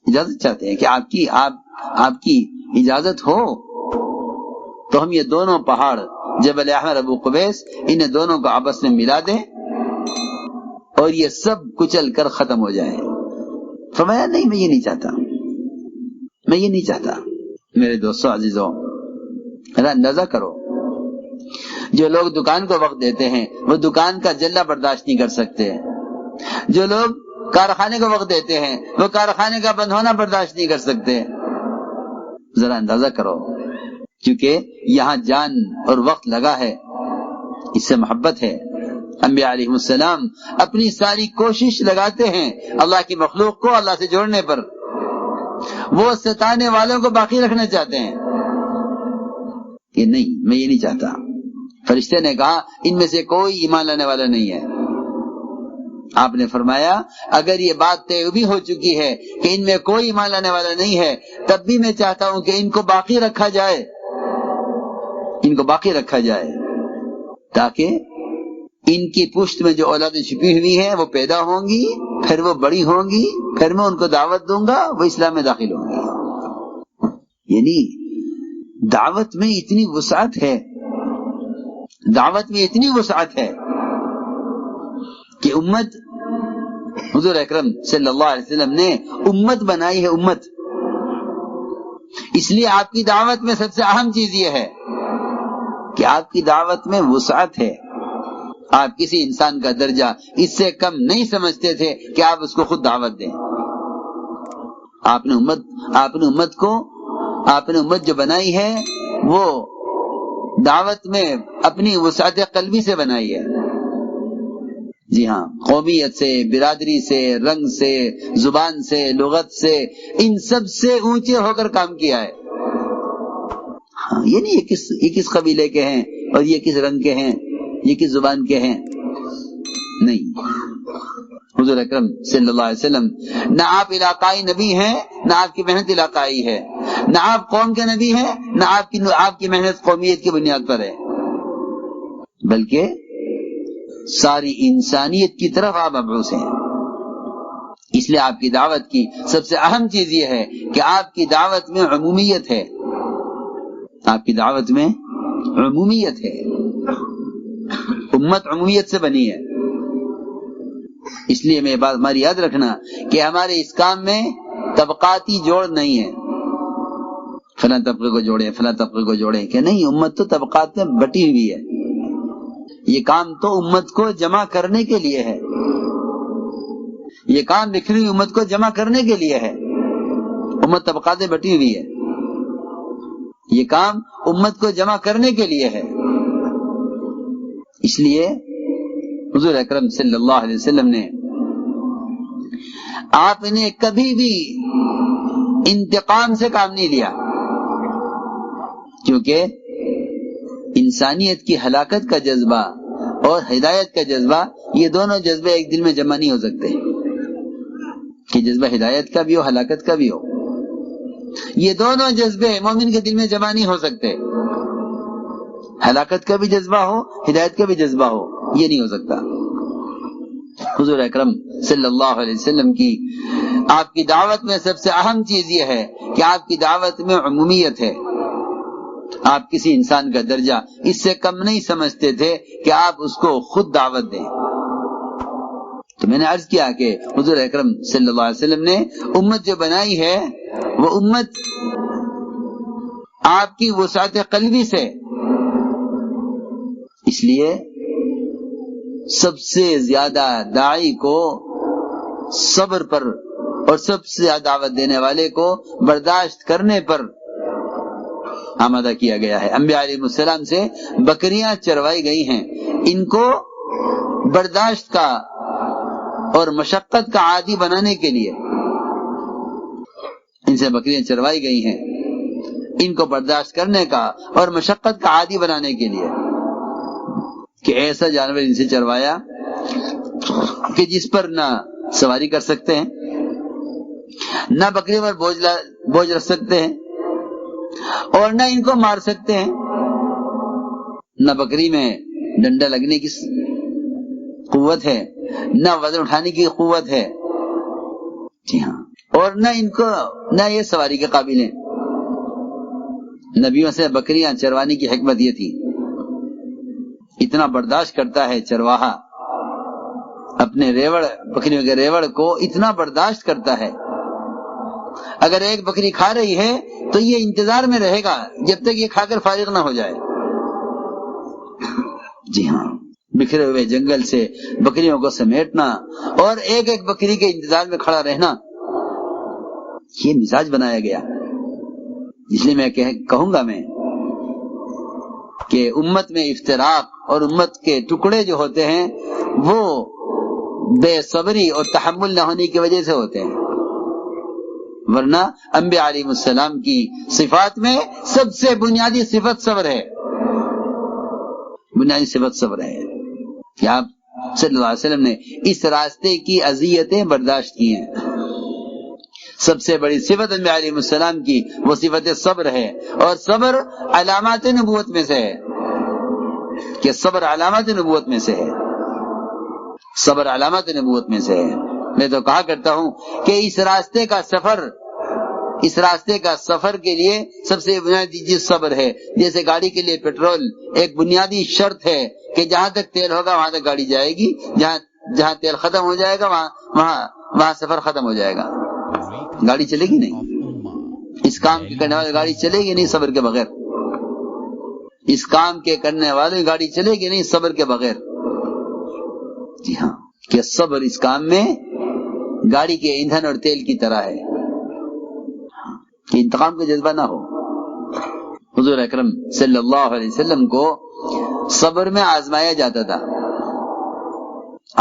اجازت چاہتے ہیں کہ آپ کی اجازت ہو تو ہم یہ دونوں پہاڑ جبل احمر ابو قبیس انہیں دونوں کو آپس میں ملا دیں اور یہ سب کچل کر ختم ہو جائے۔ فرمایا نہیں، میں یہ نہیں چاہتا، میں یہ نہیں چاہتا۔ میرے دوستو عزیزو، اندازہ کرو، جو لوگ دکان کو وقت دیتے ہیں وہ دکان کا جلہ برداشت نہیں کر سکتے، جو لوگ کارخانے کو وقت دیتے ہیں وہ کارخانے کا بند ہونا برداشت نہیں کر سکتے۔ ذرا اندازہ کرو، کیونکہ یہاں جان اور وقت لگا ہے، اس سے محبت ہے۔ انبیاء علیہ السلام اپنی ساری کوشش لگاتے ہیں اللہ کی مخلوق کو اللہ سے جوڑنے پر، وہ ستانے والوں کو باقی رکھنا چاہتے ہیں کہ نہیں، میں یہ نہیں چاہتا۔ فرشتے نے کہا ان میں سے کوئی ایمان لانے والا نہیں ہے۔ آپ نے فرمایا اگر یہ بات طے بھی ہو چکی ہے کہ ان میں کوئی ایمان لانے والا نہیں ہے، تب بھی میں چاہتا ہوں کہ ان کو باقی رکھا جائے، ان کو باقی رکھا جائے، تاکہ ان کی پشت میں جو اولادیں چھپی ہوئی ہیں وہ پیدا ہوں گی، پھر وہ بڑی ہوں گی، پھر میں ان کو دعوت دوں گا، وہ اسلام میں داخل ہوں گی۔ یعنی دعوت میں اتنی وسعت ہے، دعوت میں اتنی وسعت ہے کہ امت، حضور اکرم صلی اللہ علیہ وسلم نے امت بنائی ہے، امت۔ اس لیے آپ کی دعوت میں سب سے اہم چیز یہ ہے کہ آپ کی دعوت میں وسعت ہے۔ آپ کسی انسان کا درجہ اس سے کم نہیں سمجھتے تھے کہ آپ اس کو خود دعوت دیں۔ آپ نے امت جو بنائی ہے وہ دعوت میں اپنی وسعت قلبی سے بنائی ہے۔ جی ہاں، قومیت سے، برادری سے، رنگ سے، زبان سے، لغت سے، ان سب سے اونچے ہو کر کام کیا ہے۔ ہاں، یہ نہیں یہ کس قبیلے کے ہیں اور یہ کس رنگ کے ہیں، یہ کس زبان کے ہیں، نہیں۔ حضور اکرم صلی اللہ علیہ وسلم نہ آپ علاقائی نبی ہیں، نہ آپ کی محنت علاقائی ہے، نہ آپ قوم کے نبی ہیں، نہ آپ کی محنت قومیت کی بنیاد پر ہے، بلکہ ساری انسانیت کی طرف آپ مبعوث ہیں۔ اس لیے آپ کی دعوت کی سب سے اہم چیز یہ ہے کہ آپ کی دعوت میں عمومیت ہے، آپ کی دعوت میں عمومیت ہے، امت عمومیت سے بنی ہے۔ اس لیے میں بات ہماری یاد رکھنا کہ ہمارے اس کام میں طبقاتی جوڑ نہیں ہے، فلاں طبقے کو جوڑیں، فلاں طبقے کو جوڑیں، کہ نہیں، امت تو طبقات میں بٹی ہوئی ہے۔ یہ کام تو امت کو جمع کرنے کے لیے ہے، یہ کام بکھری ہوئی امت کو جمع کرنے کے لیے ہے۔ امت طبقات میں بٹی ہوئی ہے، یہ کام امت کو جمع کرنے کے لیے ہے۔ اس لیے حضور اکرم صلی اللہ علیہ وسلم نے، آپ نے کبھی بھی انتقام سے کام نہیں لیا، کیونکہ انسانیت کی ہلاکت کا جذبہ اور ہدایت کا جذبہ، یہ دونوں جذبے ایک دل میں جمع نہیں ہو سکتے، کہ جذبہ ہدایت کا بھی ہو، ہلاکت کا بھی ہو۔ یہ دونوں جذبے مومن کے دل میں جمع نہیں ہو سکتے، ہلاکت کا بھی جذبہ ہو، ہدایت کا بھی جذبہ ہو، یہ نہیں ہو سکتا۔ حضور اکرم صلی اللہ علیہ وسلم کی آپ کی دعوت میں سب سے اہم چیز یہ ہے کہ آپ کی دعوت میں عمومیت ہے، آپ کسی انسان کا درجہ اس سے کم نہیں سمجھتے تھے کہ آپ اس کو خود دعوت دیں۔ تو میں نے عرض کیا کہ حضور اکرم صلی اللہ علیہ وسلم نے امت جو بنائی ہے وہ امت آپ کی وسعت قلبی سے، اس لیے سب سے زیادہ داعی کو صبر پر اور سب سے زیادہ دعوت دینے والے کو برداشت کرنے پر آمادہ کیا گیا ہے۔ انبیاء علیہ السلام سے بکریاں چروائی گئی ہیں، ان کو برداشت کا اور مشقت کا عادی بنانے کے لیے ان سے بکریاں چروائی گئی ہیں۔ ان کو برداشت کرنے کا اور مشقت کا عادی بنانے کے لیے کہ ایسا جانور ان سے چروایا کہ جس پر نہ سواری کر سکتے ہیں، نہ بکری پر بوجھ رکھ سکتے ہیں، اور نہ ان کو مار سکتے ہیں، نہ بکری میں ڈنڈا لگنے کی قوت ہے، نہ وزن اٹھانے کی قوت ہے، جی ہاں، اور نہ یہ سواری کے قابل ہیں۔ نبیوں سے بکریاں چروانے کی حکمت یہ تھی، اتنا برداشت کرتا ہے چرواہا اپنے بکریوں کے ریوڑ کو، اتنا برداشت کرتا ہے، اگر ایک بکری کھا رہی ہے تو یہ انتظار میں رہے گا جب تک یہ کھا کر فارغ نہ ہو جائے۔ جی ہاں، بکھرے ہوئے جنگل سے بکریوں کو سمیٹنا اور ایک ایک بکری کے انتظار میں کھڑا رہنا، یہ مزاج بنایا گیا۔ اس لیے میں کہوں گا میں کہ امت میں افتراق اور امت کے ٹکڑے جو ہوتے ہیں وہ بے صبری اور تحمل نہ ہونے کی وجہ سے ہوتے ہیں، ورنہ انبیاء علیہ السلام کی صفات میں سب سے بنیادی صفت صبر ہے، بنیادی صفت صبر ہے کہ آپ صلی اللہ علیہ وسلم نے اس راستے کی اذیتیں برداشت کی ہیں۔ سب سے بڑی صفت انبیاء علیہ السلام کی وہ صفت صبر ہے، اور صبر علامات نبوت میں سے ہے، کہ صبر علامات نبوت میں سے ہے، صبر علامات نبوت میں سے ہے۔ میں تو کہا کرتا ہوں کہ اس راستے کا سفر کے لیے سب سے بنیادی چیز صبر ہے۔ جیسے گاڑی کے لیے پیٹرول ایک بنیادی شرط ہے کہ جہاں تک تیل ہوگا وہاں تک گاڑی جائے گی، جہاں تیل ختم ہو جائے گا وہاں سفر ختم ہو جائے گا، گاڑی چلے گی نہیں۔ اس کام کے کرنے والے گاڑی چلے گی نہیں صبر کے بغیر، اس کام کے کرنے والے گاڑی چلے گی نہیں صبر کے بغیر۔ جی ہاں، کہ صبر اس کام میں گاڑی کے ایندھن اور تیل کی طرح ہے، کہ انتقام کا جذبہ نہ ہو۔ حضور اکرم صلی اللہ علیہ وسلم کو صبر میں آزمایا جاتا تھا،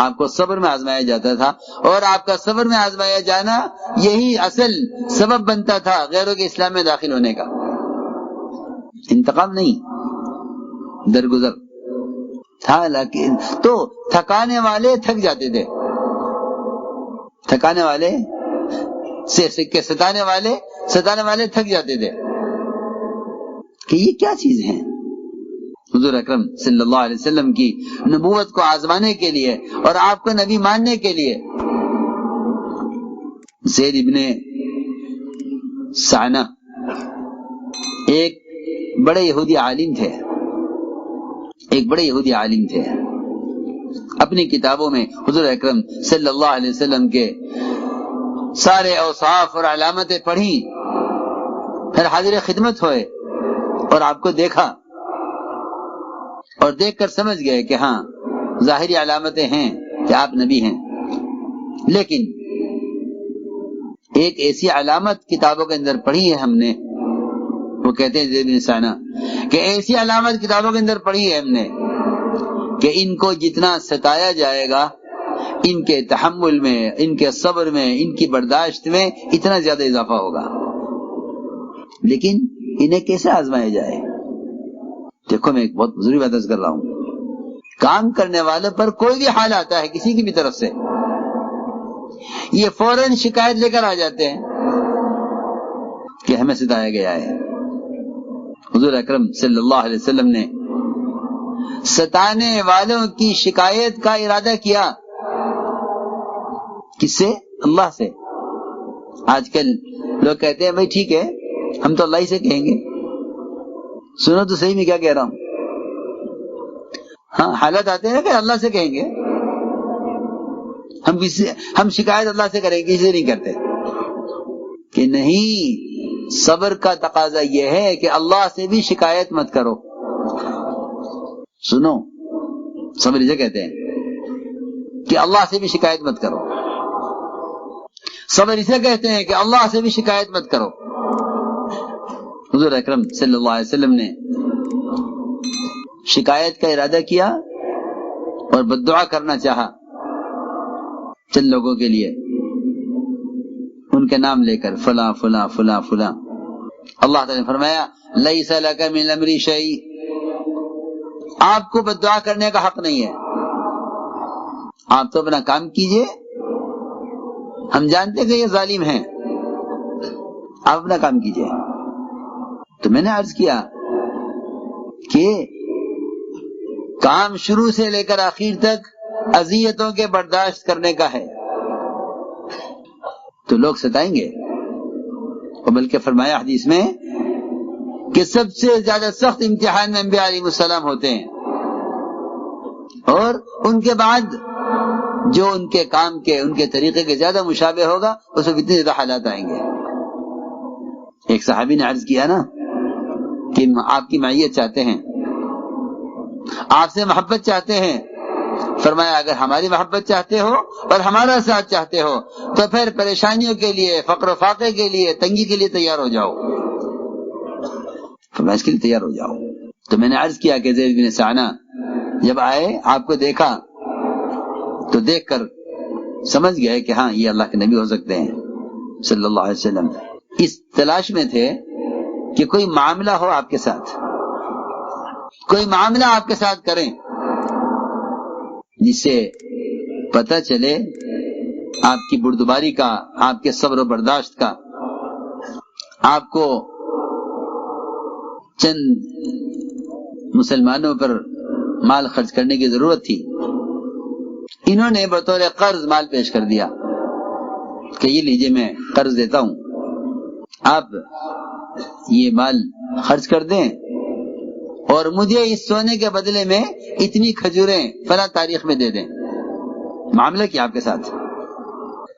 آپ کو صبر میں آزمایا جاتا تھا، اور آپ کا صبر میں آزمایا جانا یہی اصل سبب بنتا تھا غیروں کے اسلام میں داخل ہونے کا، انتقام نہیں، درگزر تھا۔ لیکن تو تھکانے والے تھک جاتے تھے، تھکانے والے ستانے والے تھک جاتے تھے کہ یہ کیا چیز ہے۔ حضور اکرم صلی اللہ علیہ وسلم کی نبوت کو آزمانے کے لیے اور آپ کو نبی ماننے کے لیے زید ابن سعنہ ایک بڑے یہودی عالم تھے، اپنی کتابوں میں حضور اکرم صلی اللہ علیہ وسلم کے سارے اوصاف اور علامتیں پڑھی، پھر حاضر خدمت ہوئے اور آپ کو دیکھا اور دیکھ کر سمجھ گئے کہ ہاں ظاہری علامتیں ہیں کہ آپ نبی ہیں، لیکن ایک ایسی علامت کتابوں کے اندر پڑھی ہے ہم نے، وہ کہتے ہیں زید بن سعنہ کہ ایسی علامت کتابوں کے اندر پڑھی ہے ہم نے کہ ان کو جتنا ستایا جائے گا ان کے تحمل میں، ان کے صبر میں، ان کی برداشت میں اتنا زیادہ اضافہ ہوگا، لیکن انہیں کیسے آزمایا جائے۔ دیکھو میں ایک بہت ضروری بات عرض کر رہا ہوں، کام کرنے والے پر کوئی بھی حال آتا ہے کسی کی بھی طرف سے، یہ فوراً شکایت لے کر آ جاتے ہیں کہ ہمیں ستایا گیا ہے۔ حضور اکرم صلی اللہ علیہ وسلم نے ستانے والوں کی شکایت کا ارادہ کیا، کس سے؟ اللہ سے۔ آج کل لوگ کہتے ہیں بھائی ٹھیک ہے ہم تو اللہ ہی سے کہیں گے، سنو تو صحیح میں کیا کہہ رہا ہوں۔ ہاں حالت آتے ہیں کہ اللہ سے کہیں گے، ہم شکایت اللہ سے کریں گے، کسی سے نہیں کرتے، کہ نہیں، صبر کا تقاضا یہ ہے کہ اللہ سے بھی شکایت مت کرو۔ سنو، صبر اسے کہتے ہیں کہ اللہ سے بھی شکایت مت کرو، صبر اسے کہتے ہیں کہ اللہ سے بھی شکایت مت کرو۔ حضور اکرم صلی اللہ علیہ وسلم نے شکایت کا ارادہ کیا اور بددعا کرنا چاہا چند لوگوں کے لیے، ان کے نام لے کر فلاں فلاں فلاں فلاں، اللہ تعالیٰ نے فرمایا لیس لک من الامر شیء، آپ کو بد دعا کرنے کا حق نہیں ہے، آپ تو اپنا کام کیجئے، ہم جانتے ہیں کہ یہ ظالم ہیں، آپ اپنا کام کیجئے۔ تو میں نے عرض کیا کہ کام شروع سے لے کر آخر تک اذیتوں کے برداشت کرنے کا ہے، تو لوگ ستائیں گے، اور بلکہ فرمایا حدیث میں کہ سب سے زیادہ سخت امتحان میں انبیاء علیہ السلام ہوتے ہیں، اور ان کے بعد جو ان کے کام کے ان کے طریقے کے زیادہ مشابہ ہوگا اس میں اتنے زیادہ حالات آئیں گے۔ ایک صحابی نے عرض کیا نا کہ آپ کی معیت چاہتے ہیں، آپ سے محبت چاہتے ہیں، فرمایا اگر ہماری محبت چاہتے ہو اور ہمارا ساتھ چاہتے ہو تو پھر پریشانیوں کے لیے، فقر و فاقے کے لیے، تنگی کے لیے تیار ہو جاؤ، فرمایا اس کے لیے تیار ہو جاؤ۔ تو میں نے عرض کیا کہ زید بن سعنہ جب آئے آپ کو دیکھا تو دیکھ کر سمجھ گئے کہ ہاں یہ اللہ کے نبی ہو سکتے ہیں صلی اللہ علیہ وسلم، اس تلاش میں تھے کہ کوئی معاملہ ہو آپ کے ساتھ، کوئی معاملہ آپ کے ساتھ کریں جس سے پتہ چلے آپ کی بردباری کا، آپ کے صبر و برداشت کا۔ آپ کو چند مسلمانوں پر مال خرچ کرنے کی ضرورت تھی، انہوں نے بطور قرض مال پیش کر دیا کہ یہ لیجئے میں قرض دیتا ہوں، آپ یہ مال خرچ کر دیں اور مجھے اس سونے کے بدلے میں اتنی کھجوریں فلاں تاریخ میں دے دیں۔ معاملہ کیا آپ کے ساتھ،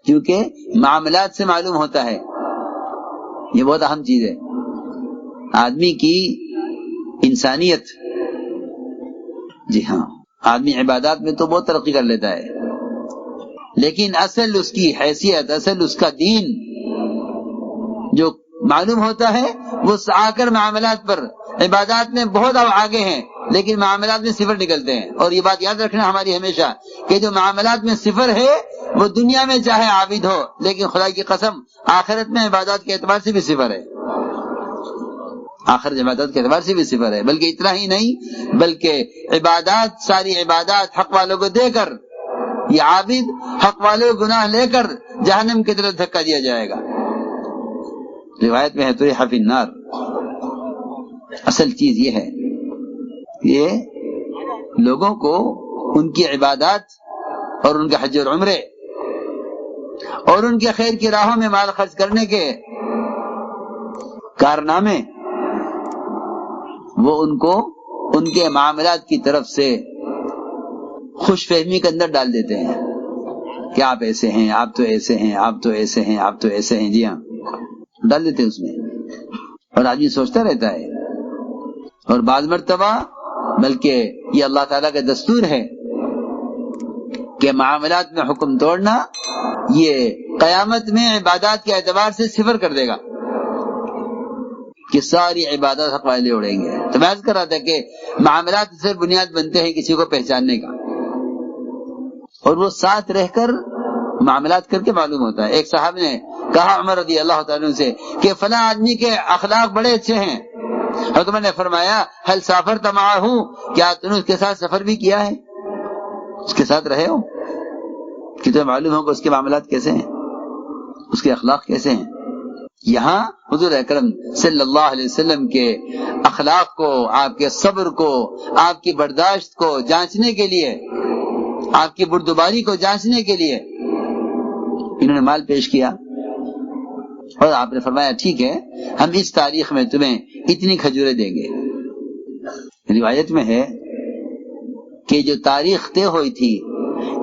کیونکہ معاملات سے معلوم ہوتا ہے، یہ بہت اہم چیز ہے، آدمی کی انسانیت۔ جی ہاں، آدمی عبادات میں تو بہت ترقی کر لیتا ہے، لیکن اصل اس کی حیثیت، اصل اس کا دین جو معلوم ہوتا ہے وہ آ کر معاملات پر، عبادات میں بہت آگے ہیں لیکن معاملات میں صفر نکلتے ہیں۔ اور یہ بات یاد رکھنا ہماری ہمیشہ کہ جو معاملات میں صفر ہے وہ دنیا میں چاہے عابد ہو، لیکن خدا کی قسم آخرت میں عبادات کے اعتبار سے بھی صفر ہے، آخر عبادت کے اعتبار سے بھی صفر ہے۔ بلکہ اتنا ہی نہیں، بلکہ عبادات، ساری عبادات حق والوں کو دے کر یہ عابد حق والوں کو گناہ لے کر جہنم کی طرف دھکا دیا جائے گا۔ روایت میں ہے طرح فی النار۔ اصل چیز یہ ہے، یہ لوگوں کو ان کی عبادات اور ان کے حج اور عمرے اور ان کے خیر کی راہوں میں مال خرچ کرنے کے کارنامے وہ ان کو ان کے معاملات کی طرف سے خوش فہمی کے اندر ڈال دیتے ہیں کہ آپ ایسے ہیں، آپ تو ایسے ہیں، آپ تو ایسے ہیں، آپ تو ایسے ہیں، جی ہاں ڈال دیتے ہیں اس میں، اور آدمی سوچتا رہتا ہے۔ اور بعض مرتبہ بلکہ یہ اللہ تعالیٰ کا دستور ہے کہ معاملات میں حکم توڑنا یہ قیامت میں عبادات کے اعتبار سے صفر کر دے گا کہ ساری عبادت حق والے اڑیں گے۔ تو میں عرض کر رہا تھا کہ معاملات صرف بنیاد بنتے ہیں کسی کو پہچاننے کا، اور وہ ساتھ رہ کر معاملات کر کے معلوم ہوتا ہے۔ ایک صاحب نے کہا عمر رضی اللہ تعالیٰ عنہ سے کہ فلاں آدمی کے اخلاق بڑے اچھے ہیں، حضرت عمر نے فرمایا هل سافرت معه، کیا تم نے اس کے ساتھ سفر بھی کیا ہے، اس کے ساتھ رہے ہو کہ تمہیں معلوم ہوگا اس کے معاملات کیسے ہیں، اس کے اخلاق کیسے ہیں۔ یہاں حضور اکرم صلی اللہ علیہ وسلم کے اخلاق کو، آپ کے صبر کو، آپ کی برداشت کو جانچنے کے لیے، آپ کی بردباری کو جانچنے کے لیے انہوں نے مال پیش کیا، اور آپ نے فرمایا ٹھیک ہے ہم اس تاریخ میں تمہیں اتنی کھجوریں دیں گے۔ روایت میں ہے کہ جو تاریخ طے ہوئی تھی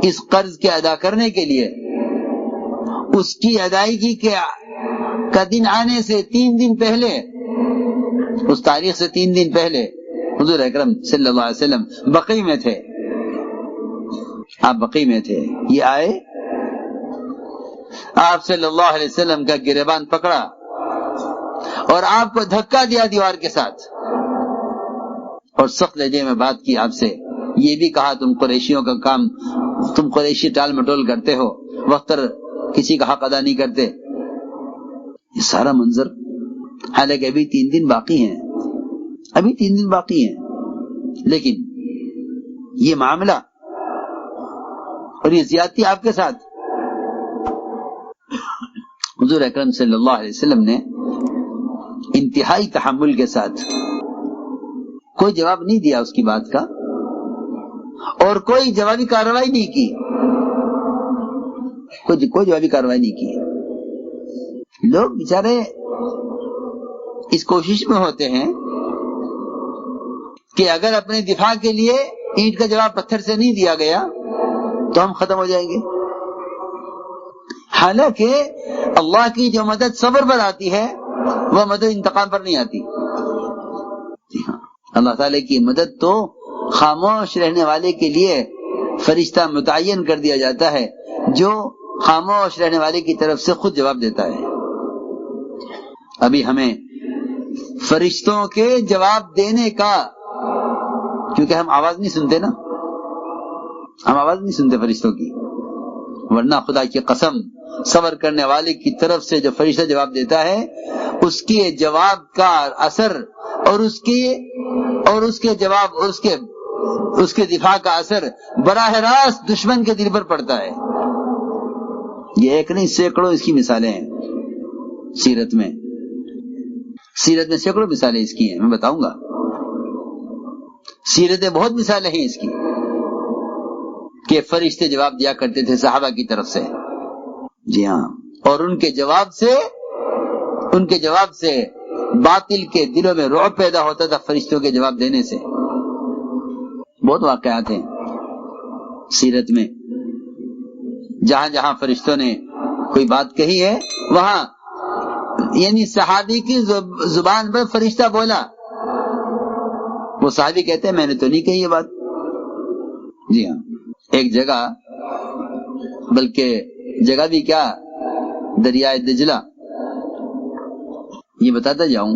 اس قرض کے ادا کرنے کے لیے، اس کی ادائیگی کا دن آنے سے 3 دن پہلے، اس تاریخ سے 3 دن پہلے حضور اکرم صلی اللہ علیہ وسلم بقیع میں تھے، آپ بقیع میں تھے، یہ آئے، آپ صلی اللہ علیہ وسلم کا گریبان پکڑا اور آپ کو دھکا دیا دیوار کے ساتھ، اور سخت لہجے میں بات کی آپ سے، یہ بھی کہا تم قریشیوں کا کام، تم قریشی ٹال مٹول کرتے ہو، وقت کسی کا حق ادا نہیں کرتے۔ یہ سارا منظر حالانکہ ابھی 3 دن باقی ہیں، ابھی 3 دن باقی ہیں، لیکن یہ معاملہ اور یہ زیادتی آپ کے ساتھ، حضور اکرم صلی اللہ علیہ وسلم نے انتہائی تحمل کے ساتھ کوئی جواب نہیں دیا اس کی بات کا، اور کوئی جوابی کارروائی نہیں کی، کوئی جوابی کارروائی نہیں کی۔ لوگ بیچارے اس کوشش میں ہوتے ہیں کہ اگر اپنے دفاع کے لیے اینٹ کا جواب پتھر سے نہیں دیا گیا تو ہم ختم ہو جائیں گے، حالانکہ اللہ کی جو مدد صبر پر آتی ہے وہ مدد انتقام پر نہیں آتی۔ اللہ تعالیٰ کی مدد تو خاموش رہنے والے کے لیے فرشتہ متعین کر دیا جاتا ہے، جو خاموش رہنے والے کی طرف سے خود جواب دیتا ہے۔ ابھی ہمیں فرشتوں کے جواب دینے کا، کیونکہ ہم آواز نہیں سنتے نا، ہم آواز نہیں سنتے فرشتوں کی، ورنہ خدا کی قسم صبر کرنے والے کی طرف سے جو فرشتہ جواب دیتا ہے اس کے جواب کا اثر اور اس کے دفاع کا اثر براہ راست دشمن کے دل پر پڑتا ہے۔ یہ ایک نہیں سینکڑوں اس کی مثالیں ہیں، سیرت میں سینکڑوں مثالیں اس کی ہیں، میں بتاؤں گا۔ سیرت میں بہت مثالیں ہیں اس کی کہ فرشتے جواب دیا کرتے تھے صحابہ کی طرف سے، جی ہاں، اور ان کے جواب سے باطل کے دلوں میں رعب پیدا ہوتا تھا فرشتوں کے جواب دینے سے۔ بہت واقعات ہیں سیرت میں، جہاں جہاں فرشتوں نے کوئی بات کہی ہے وہاں یعنی صحابی کی زبان پر فرشتہ بولا، وہ صحابی کہتے ہیں میں نے تو نہیں کہی یہ بات۔ جی ہاں، ایک جگہ، بلکہ جگہ بھی کیا، دریائے دجلہ۔ یہ بتاتا جاؤں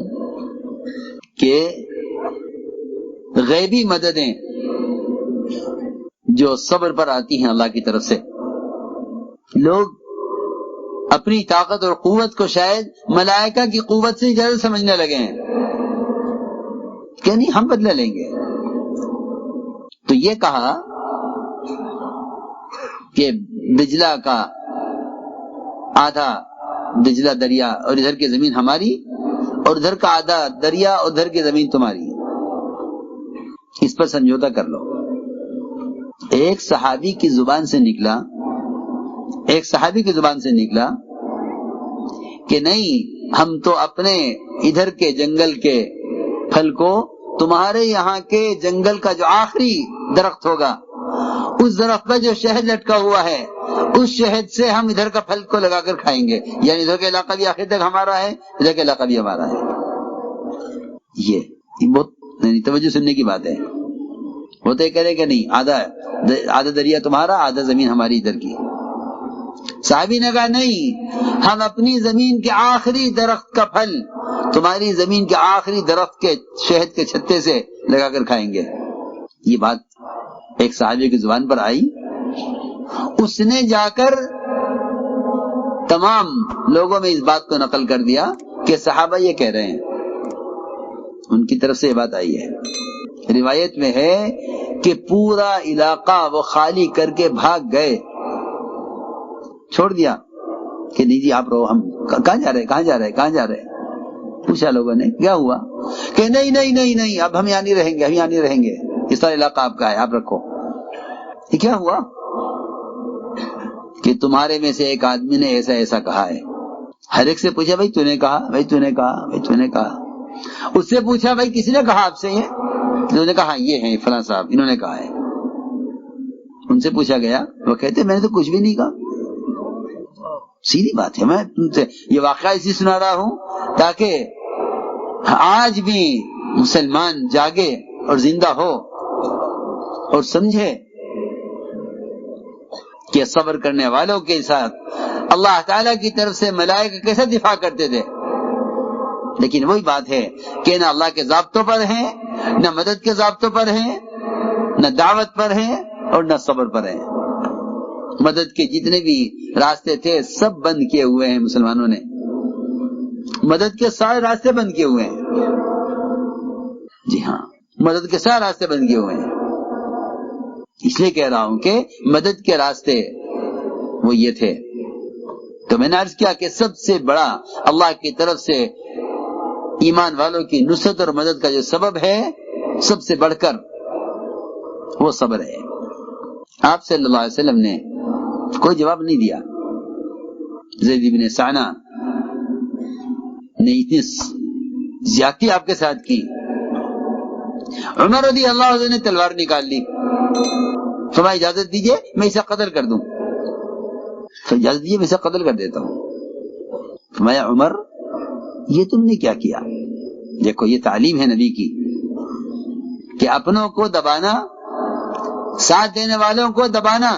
کہ غیبی مددیں جو صبر پر آتی ہیں اللہ کی طرف سے، لوگ اپنی طاقت اور قوت کو شاید ملائکہ کی قوت سے زیادہ سمجھنے لگے ہیں کہ نہیں ہم بدلہ لیں گے۔ تو یہ کہا کہ دجلہ کا آدھا دجلہ دریا اور ادھر کی زمین ہماری، اور ادھر کا آدھا دریا اور ادھر کی زمین تمہاری، اس پر سمجھوتا کر لو۔ ایک صحابی کی زبان سے نکلا کہ نہیں، ہم تو اپنے ادھر کے جنگل کے پھل کو تمہارے یہاں کے جنگل کا جو آخری درخت ہوگا اس درخت پر جو شہد لٹکا ہوا ہے اس شہد سے ہم ادھر کا پھل کو لگا کر کھائیں گے، یعنی ادھر کا علاقہ بھی آخر تک ہمارا ہے، ادھر کا علاقہ بھی ہمارا ہے۔ یہ بہت توجہ سننے کی بات ہے۔ ہوتے کرے کہ نہیں، آدھا دریا تمہارا، آدھا زمین ہماری ادھر کی۔ صحابی نے کہا نہیں، ہم اپنی زمین کے آخری درخت کا پھل تمہاری زمین کے آخری درخت کے شہد کے چھتے سے لگا کر کھائیں گے۔ یہ بات ایک صحابی کی زبان پر آئی، اس نے جا کر تمام لوگوں میں اس بات کو نقل کر دیا کہ صحابہ یہ کہہ رہے ہیں، ان کی طرف سے یہ بات آئی ہے۔ روایت میں ہے کہ پورا علاقہ وہ خالی کر کے بھاگ گئے، چھوڑ دیا کہ نہیں جی آپ رہو، ہم کہاں جا رہے پوچھا لوگوں نے کیا ہوا، کہ نہیں اب ہم یہاں نہیں رہیں گے، اس طرح علاقہ آپ کا ہے، آپ رکھو۔ یہ کیا ہوا کہ تمہارے میں سے ایک آدمی نے ایسا کہا ہے۔ ہر ایک سے پوچھا بھائی تو نے کہا، اس سے پوچھا بھائی کسی نے کہا آپ سے یہ؟ انہوں نے کہا یہ ہیں فلاں صاحب، انہوں نے کہا ہے۔ ان سے پوچھا گیا، وہ کہتے میں نے تو کچھ بھی نہیں کہا۔ سیدھی بات ہے، میں تم سے یہ واقعہ اسی سنا رہا ہوں تاکہ آج بھی مسلمان جاگے اور زندہ ہو اور سمجھے کہ صبر کرنے والوں کے ساتھ اللہ تعالیٰ کی طرف سے ملائکہ کیسے دفاع کرتے تھے۔ لیکن وہی بات ہے کہ نہ اللہ کے ضابطوں پر ہیں، نہ مدد کے ضابطوں پر ہیں، نہ دعوت پر ہیں اور نہ صبر پر ہیں۔ مدد کے جتنے بھی راستے تھے سب بند کیے ہوئے ہیں مسلمانوں نے، مدد کے سارے راستے بند کیے ہوئے ہیں. جی ہاں، مدد کے سارے راستے بند کیے ہوئے ہیں. اس لیے کہہ رہا ہوں کہ مدد کے راستے وہ یہ تھے. تو میں نے عرض کیا کہ سب سے بڑا اللہ کی طرف سے ایمان والوں کی نصرت اور مدد کا جو سبب ہے، سب سے بڑھ کر وہ صبر ہے. آپ صلی اللہ علیہ وسلم نے کوئی جواب نہیں دیا. زید بن سعنہ نے اتنی زیادتی آپ کے ساتھ کی. عمر رضی اللہ عنہ نے تلوار نکال لی، فرمایا اجازت دیجئے میں اسے قتل کر دوں. اجازت دیجئے میں اسے قتل کر دیتا ہوں. فرمایا عمر یہ تم نے کیا کیا؟ دیکھو یہ تعلیم ہے نبی کی کہ اپنوں کو دبانا، ساتھ دینے والوں کو دبانا،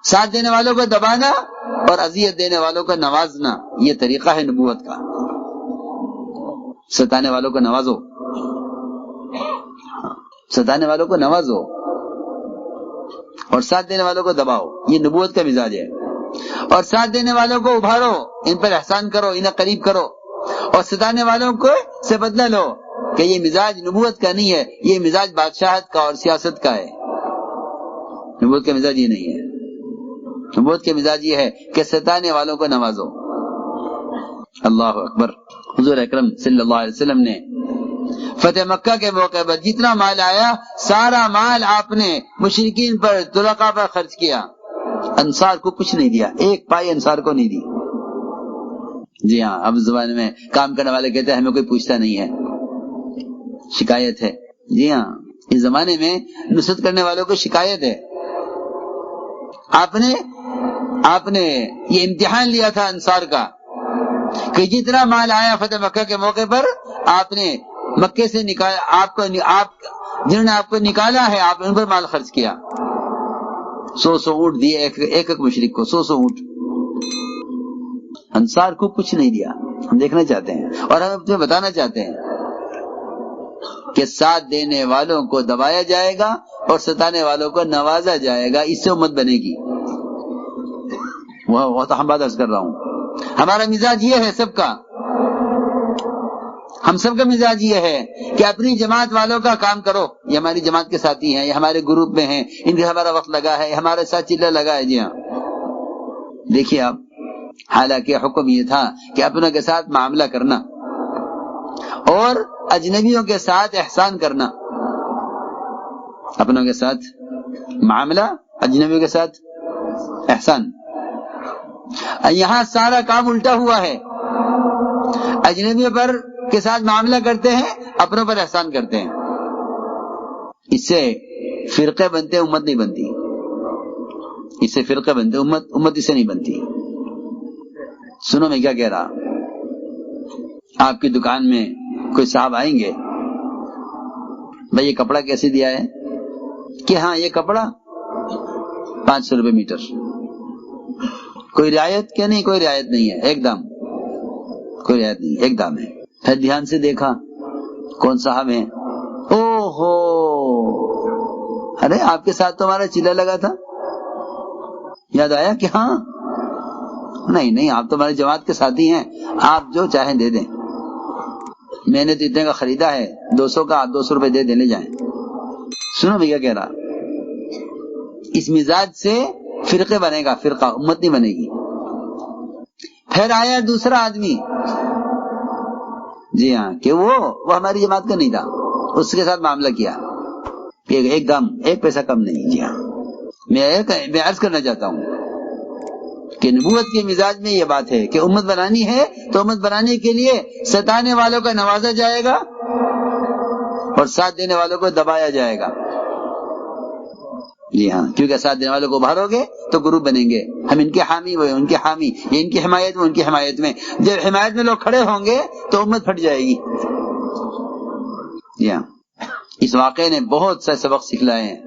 ساتھ دینے والوں کو دبانا اور اذیت دینے والوں کو نوازنا، یہ طریقہ ہے نبوت کا. ستانے والوں کو نوازو، ستانے والوں کو نوازو اور ساتھ دینے والوں کو دباؤ، یہ نبوت کا مزاج ہے. اور ساتھ دینے والوں کو ابھارو، ان پر احسان کرو، انہیں قریب کرو، اور ستانے والوں کو سے بدلہ لو کہ یہ مزاج نبوت کا نہیں ہے، یہ مزاج بادشاہت کا اور سیاست کا ہے. نبوت کا مزاج یہ نہیں ہے. نبوت کا مزاج یہ ہے کہ ستانے والوں کو نوازو. اللہ اکبر. حضور اکرم صلی اللہ علیہ وسلم نے فتح مکہ کے موقع پر جتنا مال آیا سارا مال آپ نے مشرکین پر، طلقاء پر خرچ کیا. انصار کو کچھ نہیں دیا، ایک پائی انصار کو نہیں دی. جی ہاں، اب زبان میں کام کرنے والے کہتے ہیں ہمیں کوئی پوچھتا نہیں ہے، شکایت ہے. جی ہاں، اس زمانے میں نصرت کرنے والوں کو شکایت ہے. آپ نے یہ امتحان لیا تھا انصار کا کہ جتنا مال آیا فتح مکہ کے موقع پر آپ نے مکے سے نکالا، جنہوں نے آپ کو نکالا ہے آپ نے ان پر مال خرچ کیا. 100 اونٹ دیے ایک ایک مشرک کو، 100 اونٹ. انصار کو کچھ نہیں دیا. ہم دیکھنا چاہتے ہیں اور ہم تمہیں بتانا چاہتے ہیں کہ ساتھ دینے والوں کو دبایا جائے گا اور ستانے والوں کو نوازا جائے گا، اس سے امت بنے گی. وہ تو ہم بات عرض کر رہا ہوں. ہمارا مزاج یہ ہے سب کا، ہم سب کا مزاج یہ ہے کہ اپنی جماعت والوں کا کام کرو. یہ ہماری جماعت کے ساتھی ہیں، یہ ہمارے گروپ میں ہیں، ان کے ہمارا وقت لگا ہے، ہمارے ساتھ چلہ لگا ہے. جی ہاں، دیکھیے آپ، حالانکہ حکم یہ تھا کہ اپنوں کے ساتھ معاملہ کرنا اور اجنبیوں کے ساتھ احسان کرنا. اپنوں کے ساتھ معاملہ، اجنبیوں کے ساتھ احسان. یہاں سارا کام الٹا ہوا ہے. اجنبیوں پر کے ساتھ معاملہ کرتے ہیں، اپنوں پر احسان کرتے ہیں. اس سے فرقے بنتے، امت نہیں بنتی. اس سے فرقے بنتے، امت اس سے نہیں بنتی. سنو میں کیا کہہ رہا. آپ کی دکان میں کوئی صاحب آئیں گے، بھائی یہ کپڑا کیسے دیا ہے؟ کہ ہاں یہ کپڑا 500 روپے میٹر. کوئی رعایت؟ کیا نہیں، کوئی رعایت نہیں ہے، ایک دام. کوئی رعایت نہیں، ایک دام ہے. پھر دھیان سے دیکھا کون صاحب ہیں. او ہو، ارے آپ کے ساتھ تو ہمارا چیلا لگا تھا. یاد آیا کہ ہاں، نہیں آپ تو ہماری جماعت کے ساتھی ہیں، آپ جو چاہیں دے دیں. میں نے تو اتنے کا خریدا ہے، 200 کا، آپ 200 روپے دے دیں، لے جائیں. سنو بھیا کہہ رہا، اس مزاج سے فرقے بنے گا، فرقہ، امت نہیں بنے گی. پھر آیا دوسرا آدمی، جی ہاں، کہ وہ ہماری جماعت کا نہیں تھا، اس کے ساتھ معاملہ کیا. ایک دم، ایک پیسہ کم نہیں. جی ہاں، میں عرض کرنا چاہتا ہوں کہ نبوت کے مزاج میں یہ بات ہے کہ امت بنانی ہے تو امت بنانے کے لیے ستانے والوں کا نوازا جائے گا اور ساتھ دینے والوں کو دبایا جائے گا. جی ہاں، کیونکہ ساتھ دینے والوں کو ابھارو گے تو گروپ بنیں گے. ہم ان کے حامی، وہ ان کے حامی، یہ ان کی حمایت میں، ان کی حمایت میں. جب حمایت میں لوگ کھڑے ہوں گے تو امت پھٹ جائے گی. جی ہاں، اس واقعے نے بہت سے سبق سکھلائے ہیں.